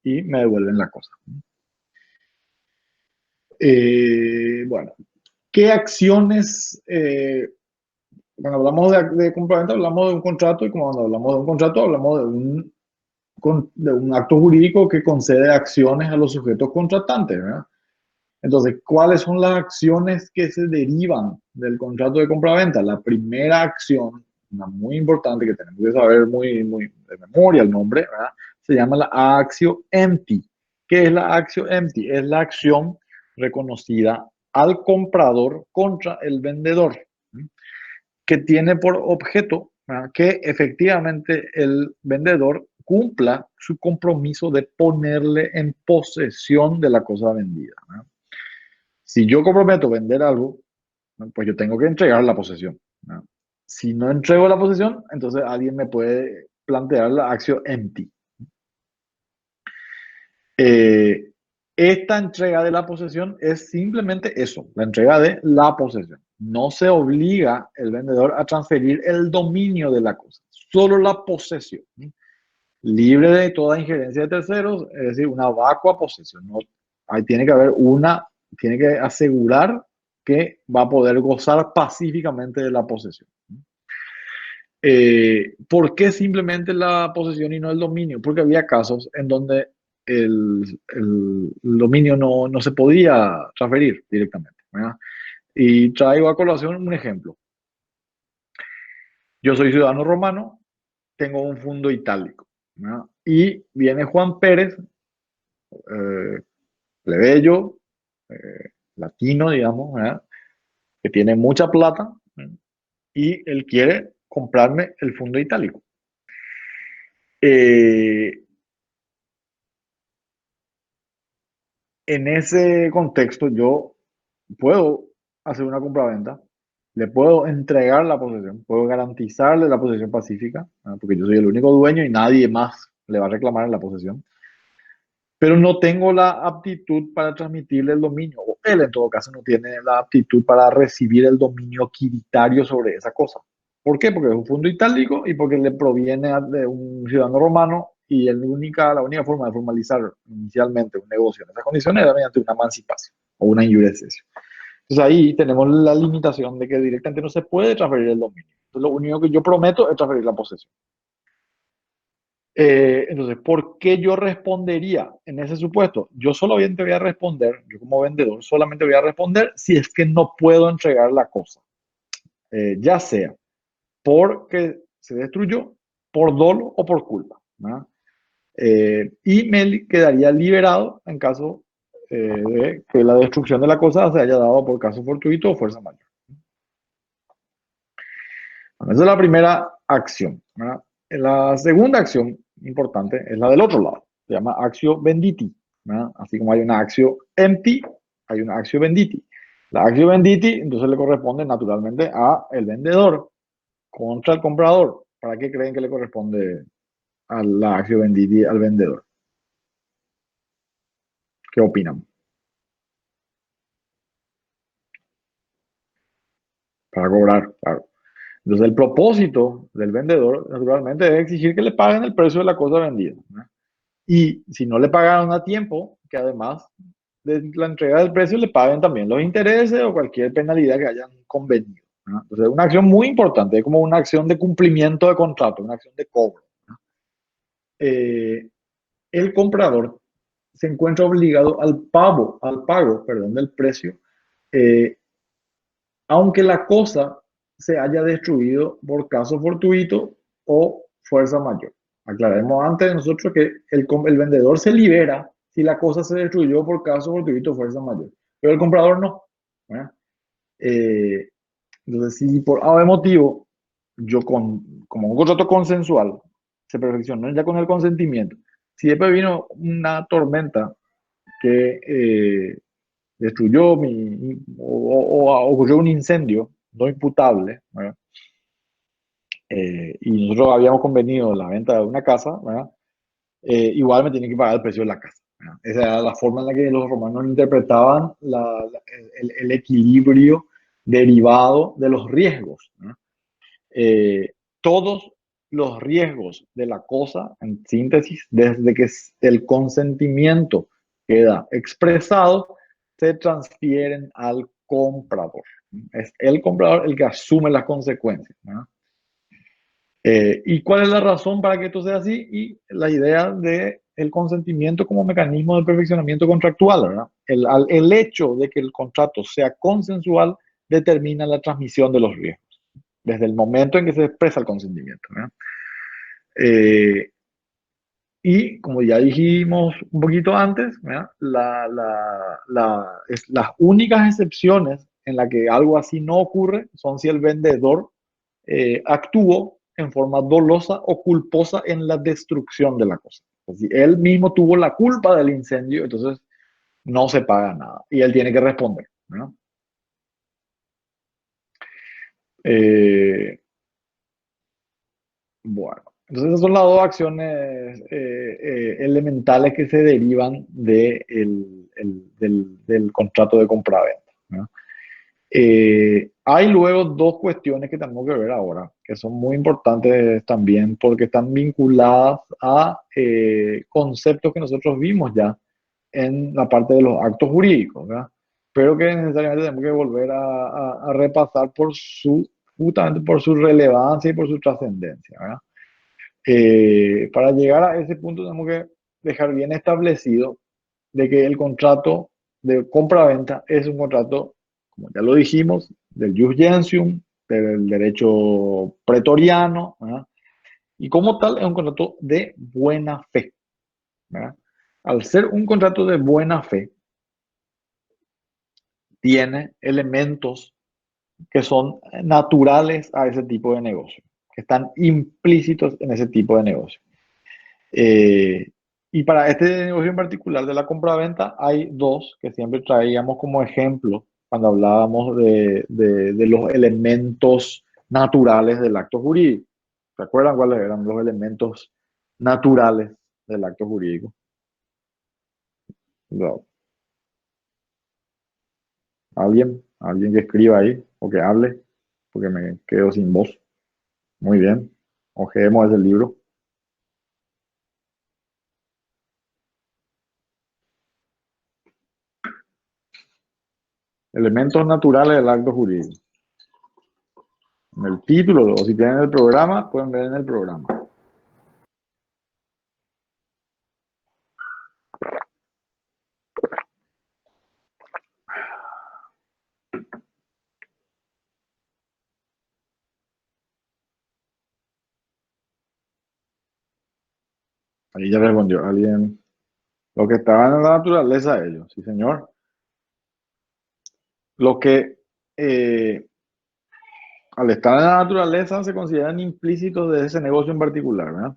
y me devuelven la cosa. Bueno, ¿qué acciones, cuando hablamos de compraventa, hablamos de un contrato y cuando hablamos de un contrato, hablamos de un acto jurídico que concede acciones a los sujetos contratantes, ¿verdad? Entonces, ¿cuáles son las acciones que se derivan del contrato de compraventa? La primera acción, una muy importante que tenemos que saber muy de memoria el nombre, ¿verdad? Se llama la actio empty. ¿Qué es la actio empty? Es la acción reconocida al comprador contra el vendedor, ¿sí? Que tiene por objeto, ¿verdad?, que efectivamente el vendedor cumpla su compromiso de ponerle en posesión de la cosa vendida, ¿verdad? Si yo comprometo vender algo, pues yo tengo que entregar la posesión, ¿no? Si no entrego la posesión, entonces alguien me puede plantear la acción empty. Eh, Esta entrega de la posesión es simplemente eso, la entrega de la posesión. No se obliga el vendedor a transferir el dominio de la cosa, solo la posesión, ¿sí? Libre de toda injerencia de terceros, es decir, una vacua posesión. ¿No? Ahí tiene que haber tiene que asegurar que va a poder gozar pacíficamente de la posesión. ¿Por qué simplemente la posesión y no el dominio? Porque había casos en donde el dominio no se podía transferir directamente, ¿verdad? Y traigo a colación un ejemplo. Yo soy ciudadano romano, tengo un fundo itálico, ¿verdad? Y viene Juan Pérez, eh, plebeyo, latino, digamos, ¿verdad? Que tiene mucha plata, ¿verdad? Y él quiere comprarme el fondo itálico. Eh, en ese contexto, yo puedo hacer una compraventa, le puedo entregar la posesión, puedo garantizarle la posesión pacífica, ¿verdad? Porque yo soy el único dueño y nadie más le va a reclamar en la posesión, pero no tengo la aptitud para transmitirle el dominio, o él en todo caso no tiene la aptitud para recibir el dominio quiritario sobre esa cosa. ¿Por qué? Porque es un fondo itálico y porque le proviene de un ciudadano romano y la única forma de formalizar inicialmente un negocio en esas condiciones era mediante una emancipación o una iurisdicción. Entonces ahí tenemos la limitación de que directamente no se puede transferir el dominio. Entonces lo único que yo prometo es transferir la posesión. Entonces, ¿por qué yo respondería en ese supuesto? Yo solamente voy a responder, yo como vendedor solamente voy a responder si es que no puedo entregar la cosa, ya sea porque se destruyó, por dolo o por culpa, ¿verdad? Y me quedaría liberado en caso de que la destrucción de la cosa se haya dado por caso fortuito o fuerza mayor. Bueno, esa es la primera acción, ¿verdad? La segunda acción importante es la del otro lado. Se llama actio venditi, ¿verdad? Así como hay una actio empty, hay una actio venditi. La actio venditi entonces le corresponde naturalmente a el vendedor contra el comprador. ¿Para qué creen que le corresponde a la actio venditi al vendedor? ¿Qué opinan? Para cobrar, claro. Entonces el propósito del vendedor naturalmente es exigir que le paguen el precio de la cosa vendida, ¿verdad? Y si no le pagaron a tiempo, que además de la entrega del precio le paguen también los intereses o cualquier penalidad que hayan convenido, ¿no? Entonces, es una acción muy importante, es como una acción de cumplimiento de contrato, una acción de cobro, ¿no? Eh, el comprador se encuentra obligado al pago, perdón, del precio, eh, aunque la cosa se haya destruido por caso fortuito o fuerza mayor. Aclaremos antes de nosotros que el vendedor se libera si la cosa se destruyó por caso fortuito o fuerza mayor, pero el comprador no, ¿verdad? Eh, entonces, si por algún motivo, como un contrato consensual, se perfeccionó ya con el consentimiento, si después vino una tormenta que destruyó o ocurrió un incendio no imputable, ¿verdad? Y nosotros habíamos convenido la venta de una casa, ¿verdad? Igual me tienen que pagar el precio de la casa, ¿verdad? Esa era la forma en la que los romanos interpretaban el equilibrio derivado de los riesgos, ¿verdad? Eh, Todos los riesgos de la cosa, en síntesis, desde que el consentimiento queda expresado, se transfieren al comprador. Es el comprador el que asume las consecuencias, ¿no? ¿Y cuál es la razón para que esto sea así? Y la idea de el consentimiento como mecanismo de perfeccionamiento contractual, ¿verdad? El hecho de que el contrato sea consensual determina la transmisión de los riesgos desde el momento en que se expresa el consentimiento, ¿verdad? Eh, y como ya dijimos un poquito antes, ¿verdad? Las únicas excepciones en las que algo así no ocurre son si el vendedor actuó en forma dolosa o culposa en la destrucción de la cosa. Si él mismo tuvo la culpa del incendio, entonces no se paga nada y él tiene que responder, ¿no? Eh, bueno, Entonces, esas son las dos acciones elementales que se derivan del contrato de compraventa, ¿no? Hay luego dos cuestiones que tenemos que ver ahora, que son muy importantes también porque están vinculadas a conceptos que nosotros vimos ya en la parte de los actos jurídicos, ¿verdad? Pero que necesariamente tenemos que volver a repasar justamente por su relevancia y por su trascendencia, ¿verdad? Para llegar a ese punto tenemos que dejar bien establecido de que el contrato de compra-venta es un contrato, como ya lo dijimos, del jus gentium, del derecho pretoriano, ¿verdad? Y como tal es un contrato de buena fe, ¿verdad? Al ser un contrato de buena fe, tiene elementos que son naturales a ese tipo de negocio, que están implícitos en ese tipo de negocio. Eh, y para este negocio en particular de la compraventa hay dos que siempre traíamos como ejemplo cuando hablábamos de los elementos naturales del acto jurídico. ¿Se acuerdan cuáles eran los elementos naturales del acto jurídico? No. ¿Alguien que escriba ahí o que hable? Porque me quedo sin voz. Muy bien. Ojeemos ese libro. Elementos naturales del acto jurídico. En el título, o si tienen el programa, pueden ver en el programa. Ahí ya respondió alguien. Lo que estaban en la naturaleza ellos, sí señor. Lo que al estar en la naturaleza se consideran implícitos de ese negocio en particular, ¿verdad?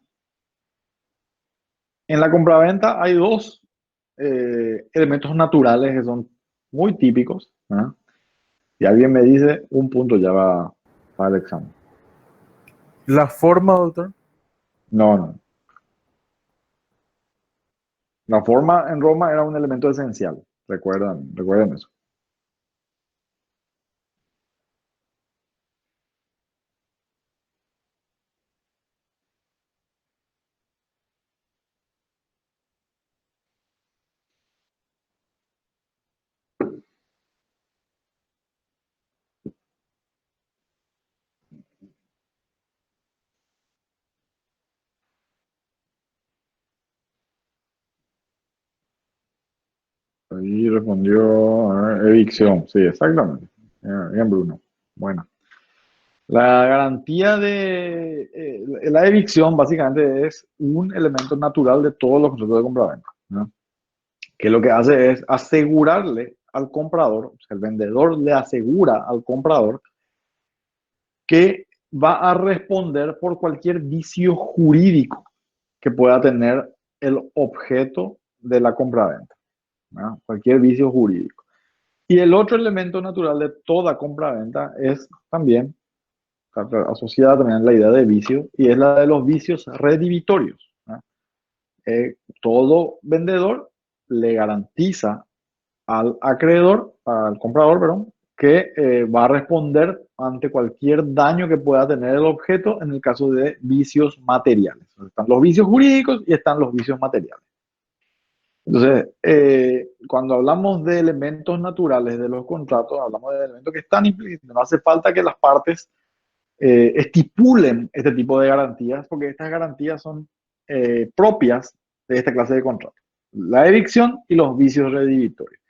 En la compraventa hay dos elementos naturales que son muy típicos, ¿verdad? Si alguien me dice un punto ya va para el examen. La forma, doctor. No, no. La forma en Roma era un elemento esencial. Recuerden eso. Ahí respondió evicción. Sí, exactamente. Bien, Bruno. Bueno. La garantía la evicción básicamente es un elemento natural de todos los contratos de compraventa, ¿no? Que lo que hace es asegurarle al comprador, o sea, el vendedor le asegura al comprador que va a responder por cualquier vicio jurídico que pueda tener el objeto de la compraventa, ¿no? Cualquier vicio jurídico. Y el otro elemento natural de toda compraventa es también asociada también a la idea de vicio, y es la de los vicios redivitorios, ¿no? Todo vendedor le garantiza al acreedor, al comprador, perdón, que va a responder ante cualquier daño que pueda tener el objeto en el caso de vicios materiales. Están los vicios jurídicos y están los vicios materiales. Entonces, cuando hablamos de elementos naturales de los contratos, hablamos de elementos que están implícitos. No hace falta que las partes estipulen este tipo de garantías, porque estas garantías son propias de esta clase de contrato. La evicción y los vicios redivitorios.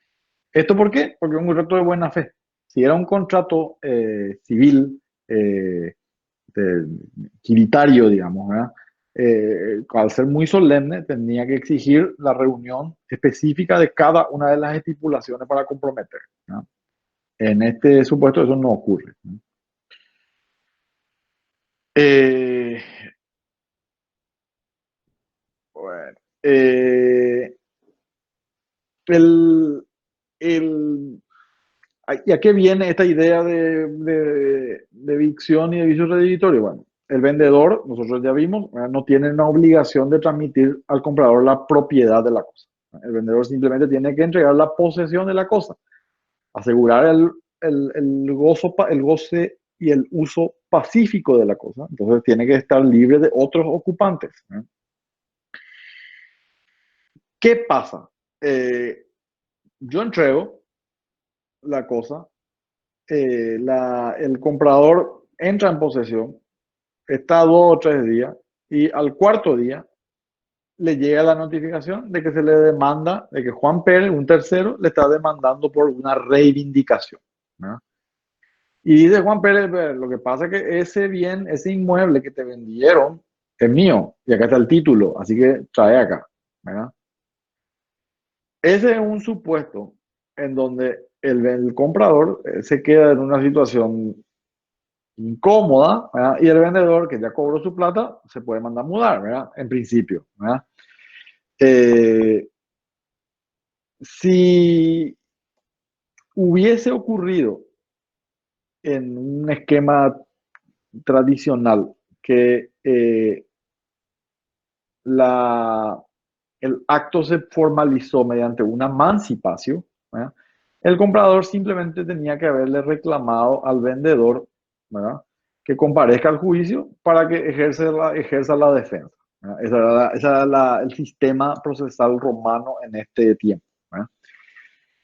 ¿Esto por qué? Porque es un contrato de buena fe. Si era un contrato civil, quiritario, digamos, ¿verdad? Al ser muy solemne, tenía que exigir la reunión específica de cada una de las estipulaciones para comprometer, ¿no? En este supuesto eso no ocurre, ¿no? Eh, bueno, el, el, ¿y a qué viene esta idea de evicción y de vicio redivitorio? Bueno, el vendedor, nosotros ya vimos, no tiene una obligación de transmitir al comprador la propiedad de la cosa. El vendedor simplemente tiene que entregar la posesión de la cosa, asegurar el goce y el uso pacífico de la cosa. Entonces tiene que estar libre de otros ocupantes. ¿Qué pasa? Yo entrego la cosa, el comprador entra en posesión, está 2 o 3 días y al cuarto día le llega la notificación de que se le demanda, de que Juan Pérez, un tercero, le está demandando por una reivindicación, ¿no? Y dice Juan Pérez, lo que pasa es que ese bien, ese inmueble que te vendieron es mío y acá está el título, así que trae acá, ¿verdad? Ese es un supuesto en donde el comprador se queda en una situación incómoda, ¿verdad? Y el vendedor, que ya cobró su plata, se puede mandar a mudar, ¿verdad? En principio, ¿verdad? Eh, si hubiese ocurrido en un esquema tradicional que la, el acto se formalizó mediante una emancipación, ¿verdad? El comprador simplemente tenía que haberle reclamado al vendedor, ¿verdad?, que comparezca al juicio para que ejerza la defensa, ¿verdad? Ese era el sistema procesal romano en este tiempo, ¿verdad?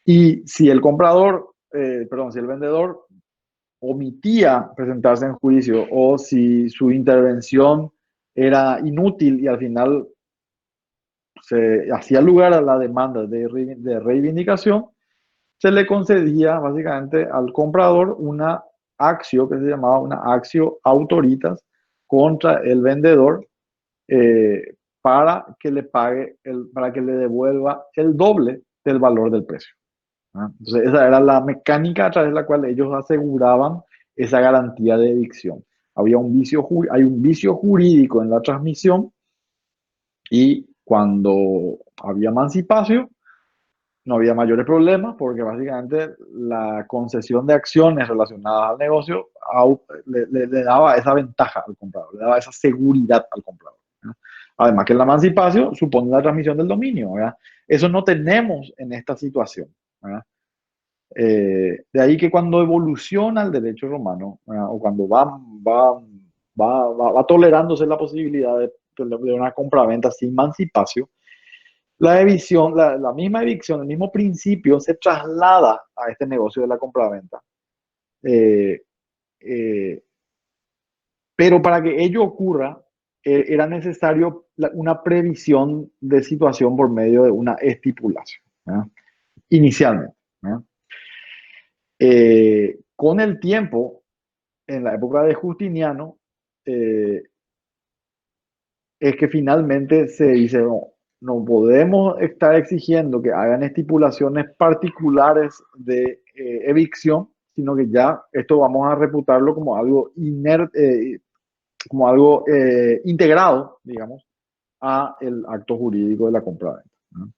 Y si el comprador, perdón, si el vendedor omitía presentarse en juicio o si su intervención era inútil y al final se hacía lugar a la demanda de reivindicación, se le concedía básicamente al comprador una acción que se llamaba una acción autoritas contra el vendedor, para que le pague, para que le devuelva el doble del valor del precio. Entonces, esa era la mecánica a través de la cual ellos aseguraban esa garantía de evicción. Hay un vicio jurídico en la transmisión y cuando había emancipación no había mayores problemas porque básicamente la concesión de acciones relacionadas al negocio le daba esa ventaja al comprador, le daba esa seguridad al comprador, ¿verdad? Además que la emancipación supone la transmisión del dominio, ¿verdad? Eso no tenemos en esta situación, ¿verdad? De ahí que cuando evoluciona el derecho romano, o cuando va tolerándose la posibilidad de una compraventa sin emancipación, la evicción, la misma evicción, el mismo principio se traslada a este negocio de la compraventa. Eh, eh, pero para que ello ocurra, era necesario una previsión de situación por medio de una estipulación, ¿verdad?, inicialmente, ¿verdad? Con el tiempo, en la época de Justiniano, eh, es que finalmente se dice, no, no podemos estar exigiendo que hagan estipulaciones particulares de evicción, sino que ya esto vamos a reputarlo como algo como algo integrado, digamos, a el acto jurídico de la compraventa, ¿no?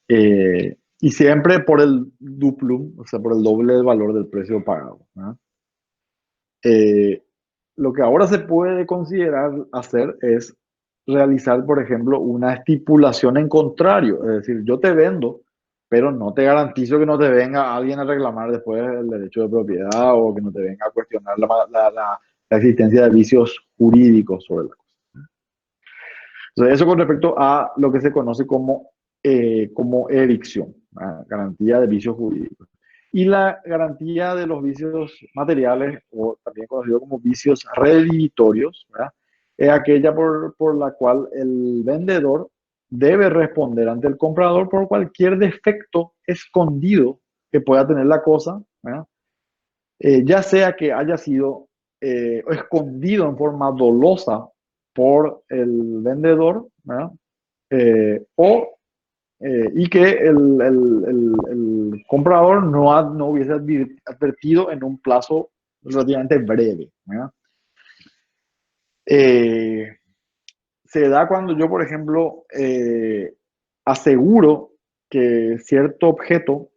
Y siempre por el duplum, o sea, por el doble del valor del precio pagado, ¿no? Eh, lo que ahora se puede considerar hacer es realizar, por ejemplo, una estipulación en contrario. Es decir, yo te vendo, pero no te garantizo que no te venga alguien a reclamar después el derecho de propiedad o que no te venga a cuestionar la existencia de vicios jurídicos sobre la cosa. Entonces, eso con respecto a lo que se conoce como evicción, garantía de vicios jurídicos. Y la garantía de los vicios materiales, o también conocido como vicios redimitorios, ¿verdad?, es aquella por la cual el vendedor debe responder ante el comprador por cualquier defecto escondido que pueda tener la cosa, ¿verdad? Ya sea que haya sido escondido en forma dolosa por el vendedor, ¿verdad?, y que el comprador no hubiese advertido en un plazo relativamente breve, ¿verdad? Eh, Se da cuando yo, por ejemplo, aseguro que cierto objeto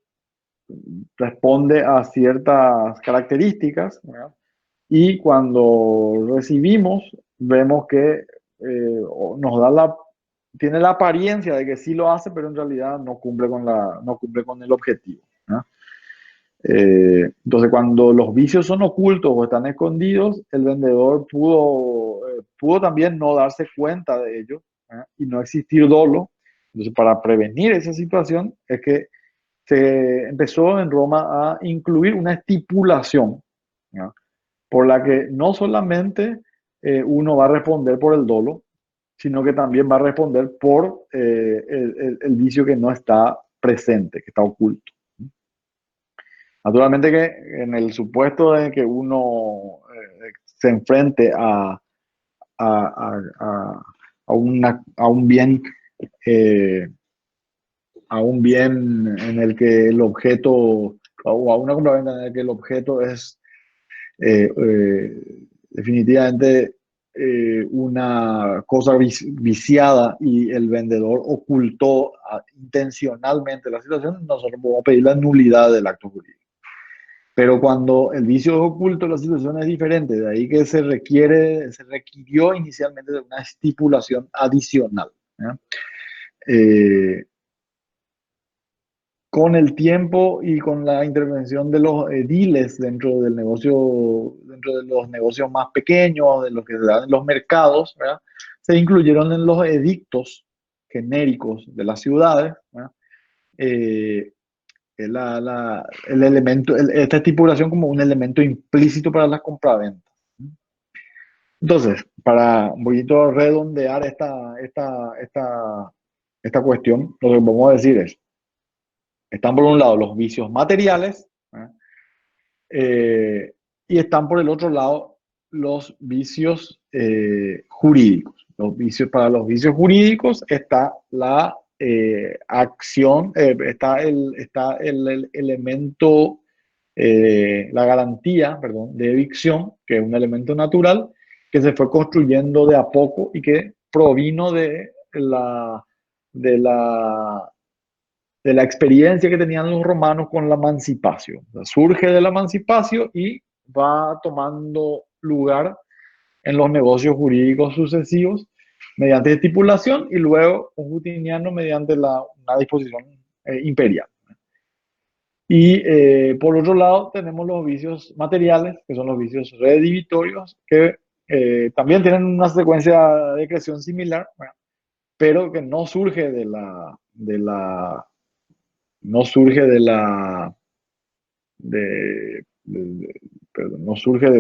responde a ciertas características, ¿verdad?, y cuando recibimos, vemos que nos da tiene la apariencia de que sí lo hace, pero en realidad no cumple con el objetivo, ¿no? Entonces, cuando los vicios son ocultos o están escondidos, el vendedor pudo también no darse cuenta de ello, ¿eh? Y no existir dolo. Entonces, para prevenir esa situación, es que se empezó en Roma a incluir una estipulación, ¿no? Por la que no solamente uno va a responder por el dolo, sino que también va a responder por el vicio que no está presente, que está oculto. Naturalmente que en el supuesto de que uno se enfrente a, a un bien, eh, a un bien en el que el objeto, o a una compraventa en el que el objeto es definitivamente una cosa viciada y el vendedor ocultó intencionalmente la situación, nosotros podemos pedir la nulidad del acto jurídico. Pero cuando el vicio es oculto, la situación es diferente. De ahí que se requirió inicialmente de una estipulación adicional, ¿ya? Eh, con el tiempo y con la intervención de los ediles dentro del negocio, dentro de los negocios más pequeños, de los que se dan en los mercados, ¿verdad? Se incluyeron en los edictos genéricos de las ciudades, ¿verdad? Eh, el elemento, esta estipulación como un elemento implícito para las compraventas. Entonces, para un poquito redondear esta cuestión, lo que vamos a decir es, están por un lado los vicios materiales, ¿eh? Y están por el otro lado los vicios jurídicos. Para los vicios jurídicos está la acción, está el elemento, la garantía, perdón, de evicción, que es un elemento natural que se fue construyendo de a poco y que provino de la de la experiencia que tenían los romanos con la emancipación. O sea, surge de la emancipación y va tomando lugar en los negocios jurídicos sucesivos mediante estipulación y luego un Justiniano mediante una disposición imperial. Y por otro lado tenemos los vicios materiales, que son los vicios redivitorios, que también tienen una secuencia de creación similar, bueno, pero que no surge no surge perdón, no surge de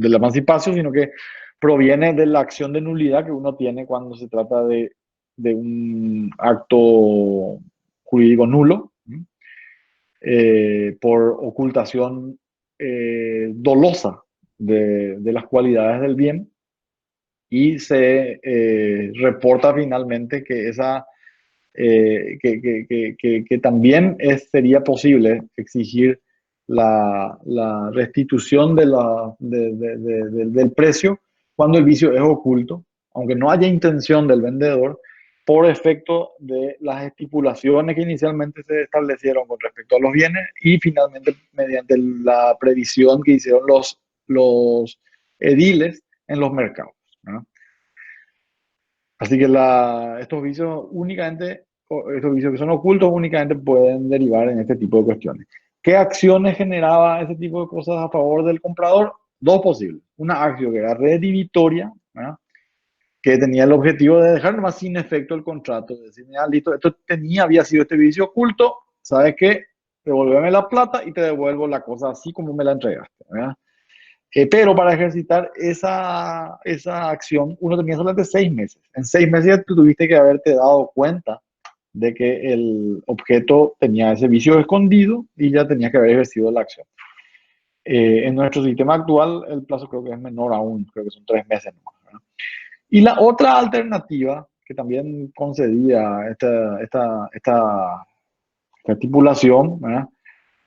la emancipación, sino que proviene de la acción de nulidad que uno tiene cuando se trata de un acto jurídico nulo, por ocultación dolosa de las cualidades del bien, y se reporta finalmente que que también sería posible exigir la restitución del precio cuando el vicio es oculto, aunque no haya intención del vendedor, por efecto de las estipulaciones que inicialmente se establecieron con respecto a los bienes y finalmente mediante la previsión que hicieron los ediles en los mercados, ¿no? Así que estos vicios que son ocultos únicamente pueden derivar en este tipo de cuestiones. ¿Qué acciones generaba ese tipo de cosas a favor del comprador? Dos posibles. Una acción que era redivitoria, ¿verdad? Que tenía el objetivo de dejar más sin efecto el contrato, de decir, ya, listo, había sido este vicio oculto, ¿sabes qué? Devuélveme la plata y te devuelvo la cosa así como me la entregaste, ¿verdad? Pero para ejercitar esa acción, uno tenía solamente 6 meses. En 6 meses ya tú tuviste que haberte dado cuenta de que el objeto tenía ese vicio escondido y ya tenías que haber ejercido la acción. En nuestro sistema actual, el plazo creo que es menor aún, creo que son 3 meses nomás, ¿verdad? Y la otra alternativa que también concedía esta estipulación, ¿verdad?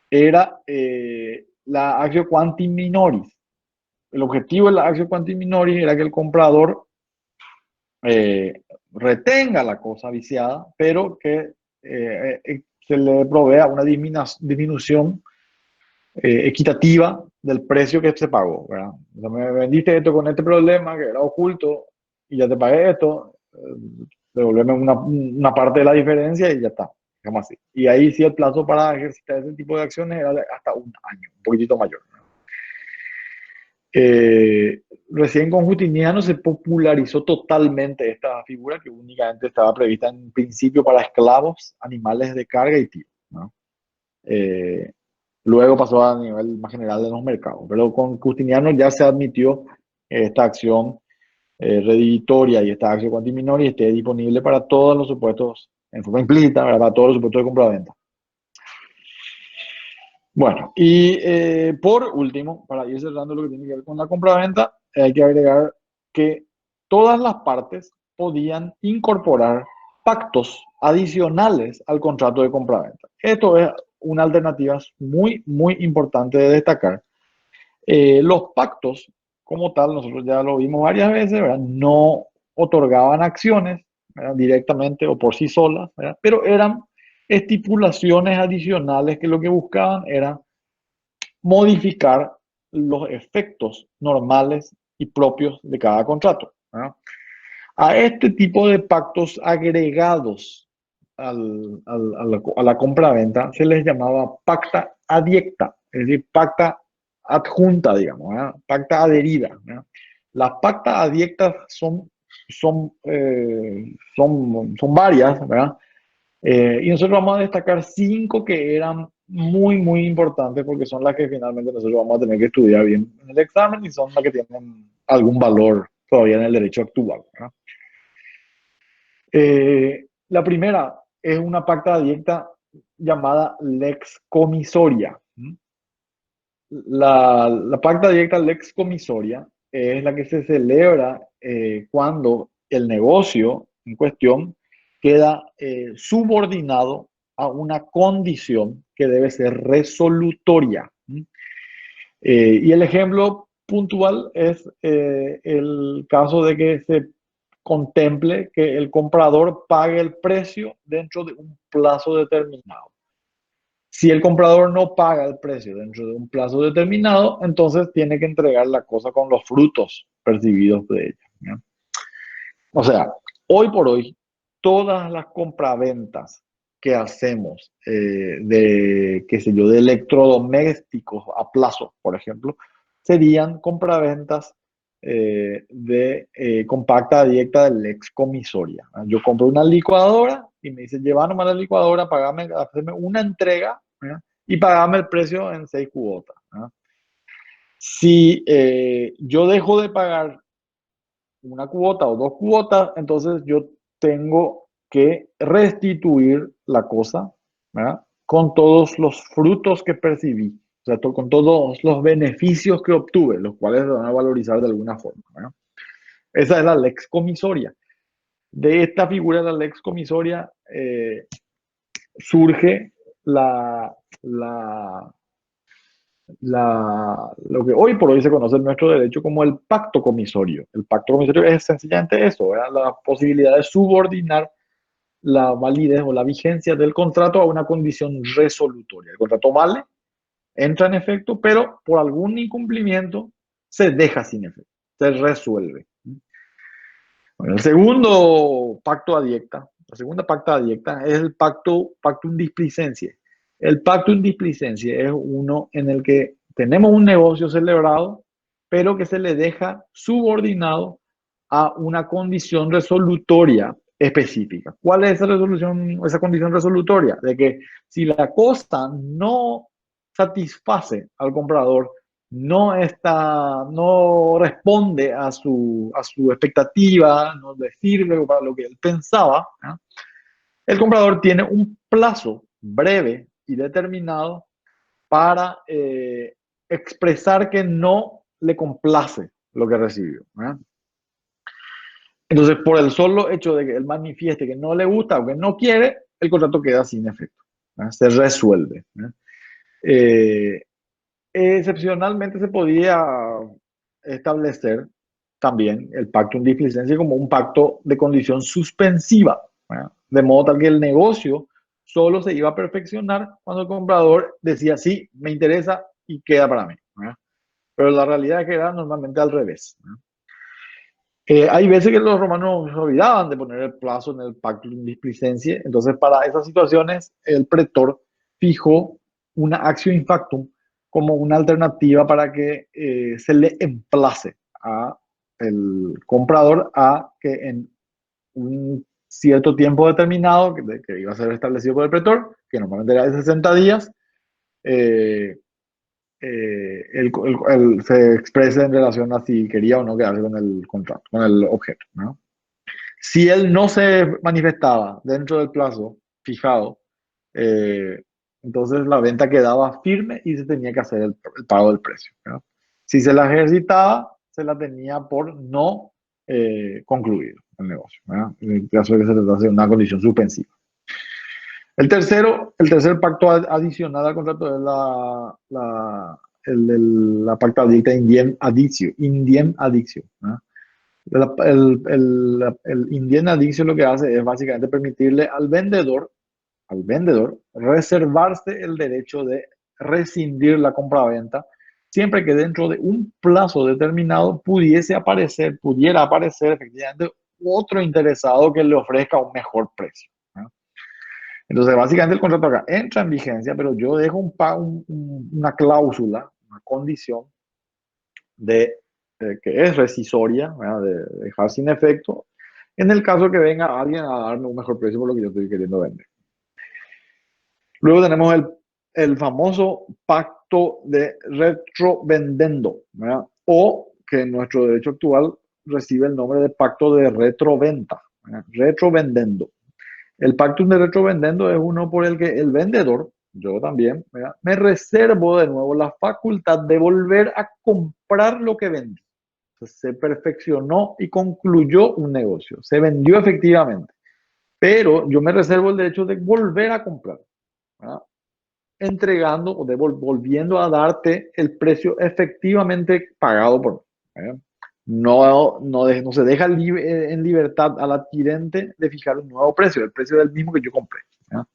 Era la actio quanti minoris. El objetivo de la actio quanti minoris era que el comprador retenga la cosa viciada, pero que se le provea una disminución equitativa del precio que se pagó, ¿verdad? O sea, me vendiste esto con este problema que era oculto y ya te pagué esto, devolverme una parte de la diferencia y ya está, digamos así. Y ahí sí el plazo para ejercitar ese tipo de acciones era de hasta un año, un poquitito mayor. Recién con Justiniano se popularizó totalmente esta figura que únicamente estaba prevista en principio para esclavos, animales de carga y tiro, ¿no? Eh, Luego pasó a nivel más general de los mercados, pero con Justiniano ya se admitió esta acción reditoria y esta acción quantiminor y esté disponible para todos los supuestos, en forma implícita, ¿verdad? Para todos los supuestos de compra-venta. Bueno, y por último, para ir cerrando lo que tiene que ver con la compraventa, hay que agregar que todas las partes podían incorporar pactos adicionales al contrato de compraventa. Esto es una alternativa muy, muy importante de destacar. Los pactos, como tal, nosotros ya lo vimos varias veces, ¿verdad? No otorgaban acciones, ¿verdad? Directamente o por sí solas, ¿verdad? Pero eran estipulaciones adicionales que lo que buscaban era modificar los efectos normales y propios de cada contrato, ¿verdad? A este tipo de pactos agregados a la compraventa se les llamaba pacta adiecta, es decir, pacta adjunta, digamos, ¿verdad? Pacta adherida, ¿verdad? Las pactas adiectas son varias, ¿verdad? Y nosotros vamos a destacar 5 que eran muy, muy importantes porque son las que finalmente nosotros vamos a tener que estudiar bien en el examen y son las que tienen algún valor todavía en el derecho actual, ¿verdad? La primera es una pacta adiecta llamada lex comisoria. La pacta adiecta lex comisoria es la que se celebra cuando el negocio en cuestión queda subordinado a una condición que debe ser resolutoria. Y el ejemplo puntual es el caso de que se contemple que el comprador pague el precio dentro de un plazo determinado. Si el comprador no paga el precio dentro de un plazo determinado, entonces tiene que entregar la cosa con los frutos percibidos de ella, ¿no? O sea, hoy por hoy, todas las compraventas que hacemos de, qué sé yo, de electrodomésticos a plazo, por ejemplo, serían compraventas con pacta adiecta de lex comisoria. Yo compro una licuadora y me dice, lleva nomás la licuadora, pagame, hacerme una entrega, ¿verdad? Y pagame el precio en 6 cuotas, ¿verdad? Si yo dejo de pagar una cuota o 2 cuotas, entonces yo tengo que restituir la cosa, ¿verdad? Con todos los frutos que percibí, o sea, con todos los beneficios que obtuve, los cuales se van a valorizar de alguna forma, ¿verdad? Esa es la lex comisoria. De esta figura de la lex comisoria surge lo que hoy por hoy se conoce en nuestro derecho como el pacto comisorio. El pacto comisorio es sencillamente eso, ¿verdad? La posibilidad de subordinar la validez o la vigencia del contrato a una condición resolutoria. El contrato vale, entra en efecto, pero por algún incumplimiento se deja sin efecto, se resuelve. Bueno, el segundo pacto adiecta, la segunda pacta adiecta es el pactum displicencia. El pactum displicencia es uno en el que tenemos un negocio celebrado, pero que se le deja subordinado a una condición resolutoria específica. ¿Cuál es esa condición resolutoria? De que si la cosa no satisface al comprador, no responde a su expectativa, no le sirve para lo que él pensaba, ¿no? El comprador tiene un plazo breve y determinado para expresar que no le complace lo que recibió, ¿no? Entonces, por el solo hecho de que él manifieste que no le gusta o que no quiere, el contrato queda sin efecto, ¿no? Se resuelve, ¿no? Excepcionalmente se podía establecer también el pacto en displicencia como un pacto de condición suspensiva, ¿verdad? De modo tal que el negocio solo se iba a perfeccionar cuando el comprador decía, sí, me interesa, y queda para mí, ¿verdad? Pero la realidad es que era normalmente al revés, ¿verdad? Hay veces que los romanos se olvidaban de poner el plazo en el pactum displicencie, entonces para esas situaciones el pretor fijó una actio in factum como una alternativa para que se le emplace a el comprador a que en un cierto tiempo determinado que iba a ser establecido por el pretor, que normalmente era de 60 días, eh, se expresa en relación a si quería o no quedarse con el contrato, con el objeto, ¿no? Si él no se manifestaba dentro del plazo fijado, eh, entonces la venta quedaba firme y se tenía que hacer el pago del precio, ¿no? Si se la ejercitaba, se la tenía por no concluido el negocio, ¿no? En el caso de que se tratase de una condición suspensiva. El tercer pacto adicional al contrato es la pacta dicta indiem adictio, ¿no? El indiem adictio lo que hace es básicamente permitirle al vendedor reservarse el derecho de rescindir la compraventa siempre que dentro de un plazo determinado pudiera aparecer efectivamente otro interesado que le ofrezca un mejor precio, ¿no? Entonces, básicamente el contrato acá entra en vigencia, pero yo dejo una cláusula, una condición que es rescisoria, ¿verdad? De dejar sin efecto, en el caso que venga alguien a darme un mejor precio por lo que yo estoy queriendo vender. Luego tenemos el famoso pacto de retrovendendo, ¿verdad? O que en nuestro derecho actual recibe el nombre de pacto de retroventa, ¿verdad? Retrovendendo. El pacto de retrovendendo es uno por el que el vendedor, yo también, ¿verdad?, me reservo de nuevo la facultad de volver a comprar lo que vendí. Entonces, se perfeccionó y concluyó un negocio, se vendió efectivamente, pero yo me reservo el derecho de volver a comprar, ¿verdad?, entregando o volviendo a darte el precio efectivamente pagado por mí, ¿verdad? No se deja en libertad al adquirente de fijar un nuevo precio, el precio del mismo que yo compré, ¿verdad?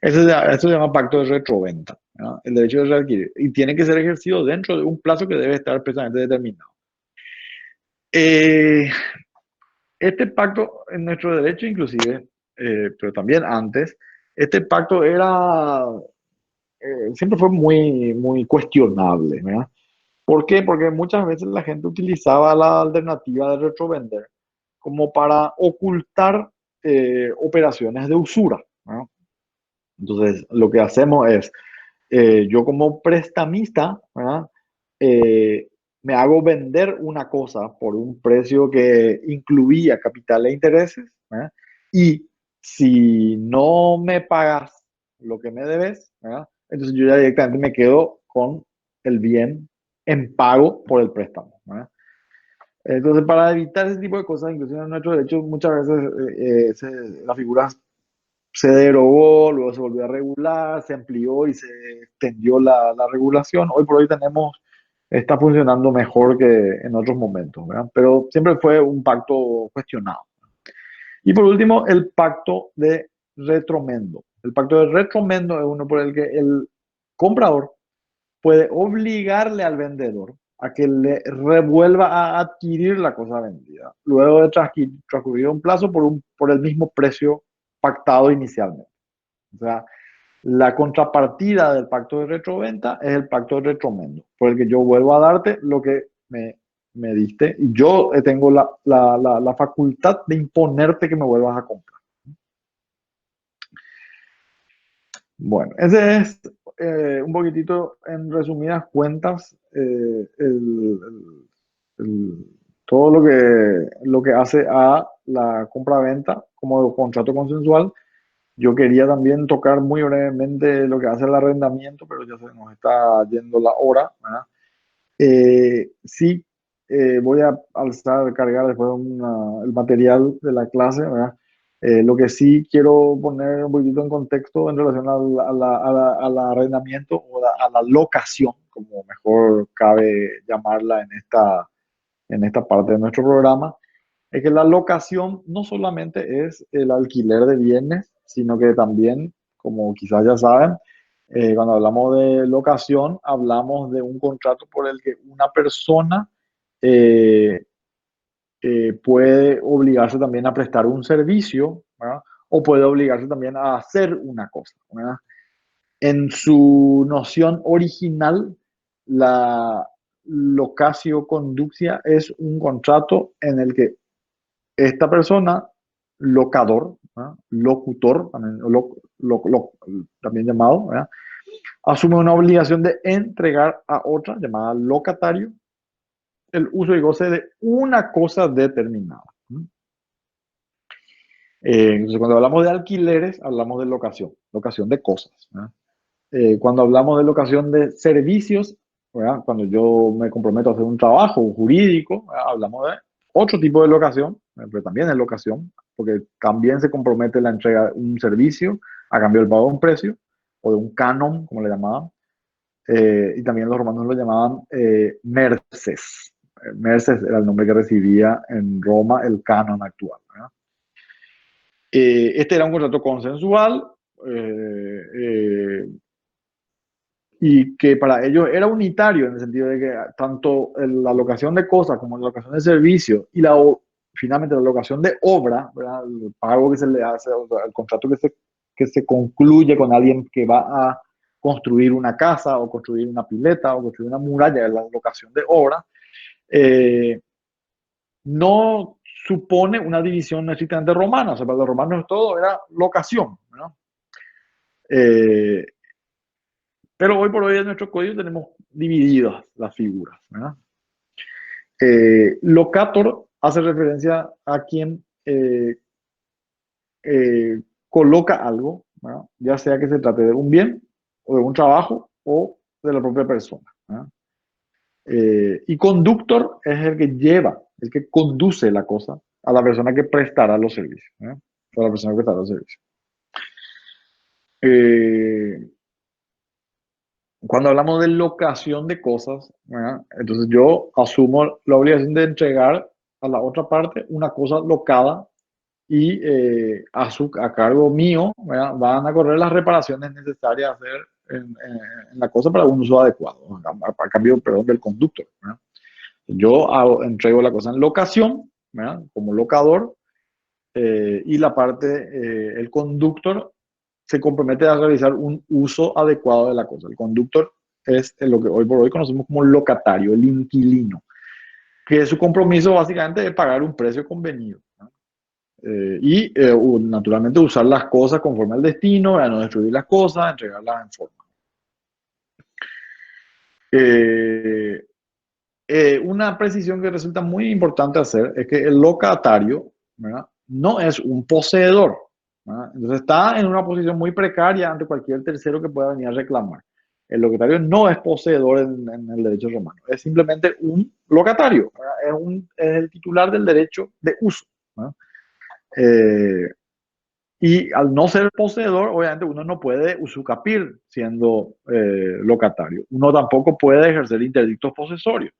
Eso se llama pacto de retroventa, ¿verdad? El derecho de readquirir. Y tiene que ser ejercido dentro de un plazo que debe estar precisamente determinado. Este pacto en nuestro derecho inclusive, pero también antes, este pacto siempre fue muy, muy cuestionable, ¿verdad? ¿Por qué? Porque muchas veces la gente utilizaba la alternativa de retrovender como para ocultar operaciones de usura, ¿no? Entonces, lo que hacemos es, yo como prestamista, ¿verdad?, eh, me hago vender una cosa por un precio que incluía capital e intereses, ¿verdad? Y si no me pagas lo que me debes, ¿verdad?, entonces yo ya directamente me quedo con el bien en pago por el préstamo, ¿verdad? Entonces, para evitar ese tipo de cosas, inclusive en nuestro derecho, muchas veces la figura se derogó, luego se volvió a regular, se amplió y se extendió la regulación. Hoy por hoy está funcionando mejor que en otros momentos, ¿verdad? Pero siempre fue un pacto cuestionado. Y por último, el pacto de retromendo. El pacto de retromendo es uno por el que el comprador puede obligarle al vendedor a que le revuelva a adquirir la cosa vendida, luego de transcurrir un plazo por el mismo precio pactado inicialmente. O sea, la contrapartida del pacto de retroventa es el pacto de retromendo, por el que yo vuelvo a darte lo que me diste y yo tengo la facultad de imponerte que me vuelvas a comprar. Bueno, ese es un poquitito, en resumidas cuentas, todo lo que hace a la compra-venta como contrato consensual. Yo quería también tocar muy brevemente lo que hace el arrendamiento, pero ya se nos está yendo la hora, ¿verdad? Sí, voy a cargar después el material de la clase, ¿verdad? Lo que sí quiero poner un poquito en contexto en relación al arrendamiento o a la locación, como mejor cabe llamarla en esta parte de nuestro programa, es que la locación no solamente es el alquiler de bienes, sino que también, como quizás ya saben, Cuando hablamos de locación, hablamos de un contrato por el que una persona eh, puede obligarse también a prestar un servicio, ¿verdad? O puede obligarse también a hacer una cosa, ¿verdad? En su noción original, la locatio conductia es un contrato en el que esta persona, locador, ¿verdad? Locutor, también, también llamado, ¿verdad? Asume una obligación de entregar a otra, llamada locatario, el uso y goce de una cosa determinada. Entonces, cuando hablamos de alquileres, hablamos de locación de cosas, ¿verdad? Cuando hablamos de locación de servicios, ¿verdad? Cuando yo me comprometo a hacer un trabajo jurídico, ¿verdad? Hablamos de otro tipo de locación, pero también es locación, porque también se compromete la entrega de un servicio a cambio del pago de un precio o de un canon, como le llamaban, y también los romanos lo llamaban merces. Merces era el nombre que recibía en Roma el canon actual, ¿verdad? Este era un contrato consensual, y que para ellos era unitario en el sentido de que tanto la alocación de cosas como la alocación de servicios y finalmente la alocación de obra, ¿verdad? El pago que se le hace, o sea, el contrato que se concluye con alguien que va a construir una casa o construir una pileta o construir una muralla, la alocación de obra, eh, no supone una división estrictamente romana. O sea, para los romanos todo era locación, ¿no? Eh, pero hoy por hoy en nuestro código tenemos divididas las figuras, ¿verdad? Locator hace referencia a quien coloca algo, ¿verdad? Ya sea que se trate de un bien o de un trabajo o de la propia persona, ¿verdad? Y conductor es el que lleva, el que conduce la cosa a la persona que prestará los servicios, ¿verdad? A la persona que prestará los servicios. Cuando hablamos de locación de cosas, ¿verdad? Entonces yo asumo la obligación de entregar a la otra parte una cosa locada y a cargo mío, ¿verdad? Van a correr las reparaciones necesarias a hacer en la cosa para un uso adecuado, a cambio, perdón, del conductor, ¿verdad? Yo entrego la cosa en locación, ¿verdad? Como locador, y la parte, el conductor se compromete a realizar un uso adecuado de la cosa. El conductor es lo que hoy por hoy conocemos como locatario, el inquilino, que su compromiso básicamente es pagar un precio convenido, ¿no? Naturalmente usar las cosas conforme al destino, a no destruir las cosas, entregarlas en forma. Una precisión que resulta muy importante hacer es que el locatario, ¿verdad? No es un poseedor, ¿verdad? Entonces está en una posición muy precaria ante cualquier tercero que pueda venir a reclamar. El locatario no es poseedor en el derecho romano, es simplemente un locatario, es el titular del derecho de uso, ¿verdad? Y al no ser poseedor, obviamente uno no puede usucapir siendo locatario. Uno tampoco puede ejercer interdictos posesorios,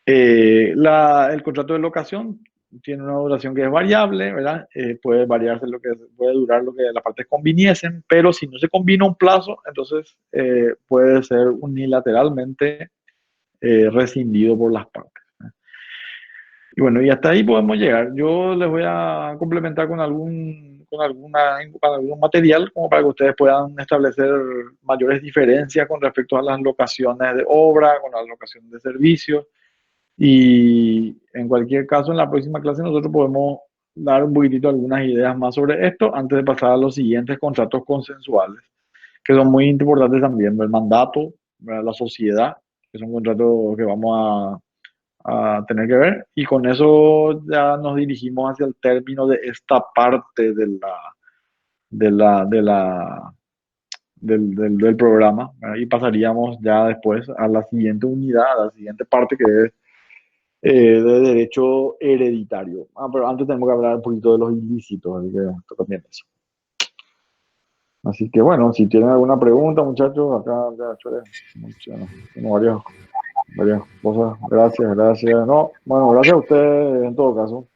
¿verdad? El contrato de locación tiene una duración que es variable, ¿verdad? Puede variarse puede durar lo que las partes conviniesen, pero si no se combina un plazo, entonces puede ser unilateralmente rescindido por las partes. Y bueno, y hasta ahí podemos llegar. Yo les voy a complementar con algún material como para que ustedes puedan establecer mayores diferencias con respecto a las locaciones de obra, con la locación de servicios. Y en cualquier caso, en la próxima clase nosotros podemos dar un poquitito algunas ideas más sobre esto antes de pasar a los siguientes contratos consensuales, que son muy importantes también: el mandato, la sociedad, que son contratos que vamos a tener que ver, y con eso ya nos dirigimos hacia el término de esta parte de la, del programa, ¿verdad? Y pasaríamos ya después a la siguiente unidad, a la siguiente parte, que es de derecho hereditario. Pero antes tenemos que hablar un poquito de los ilícitos, así que esto también eso. Así que bueno, si tienen alguna pregunta, muchachos, acá ya tengo varias cosas. Gracias. No, bueno, gracias a ustedes en todo caso.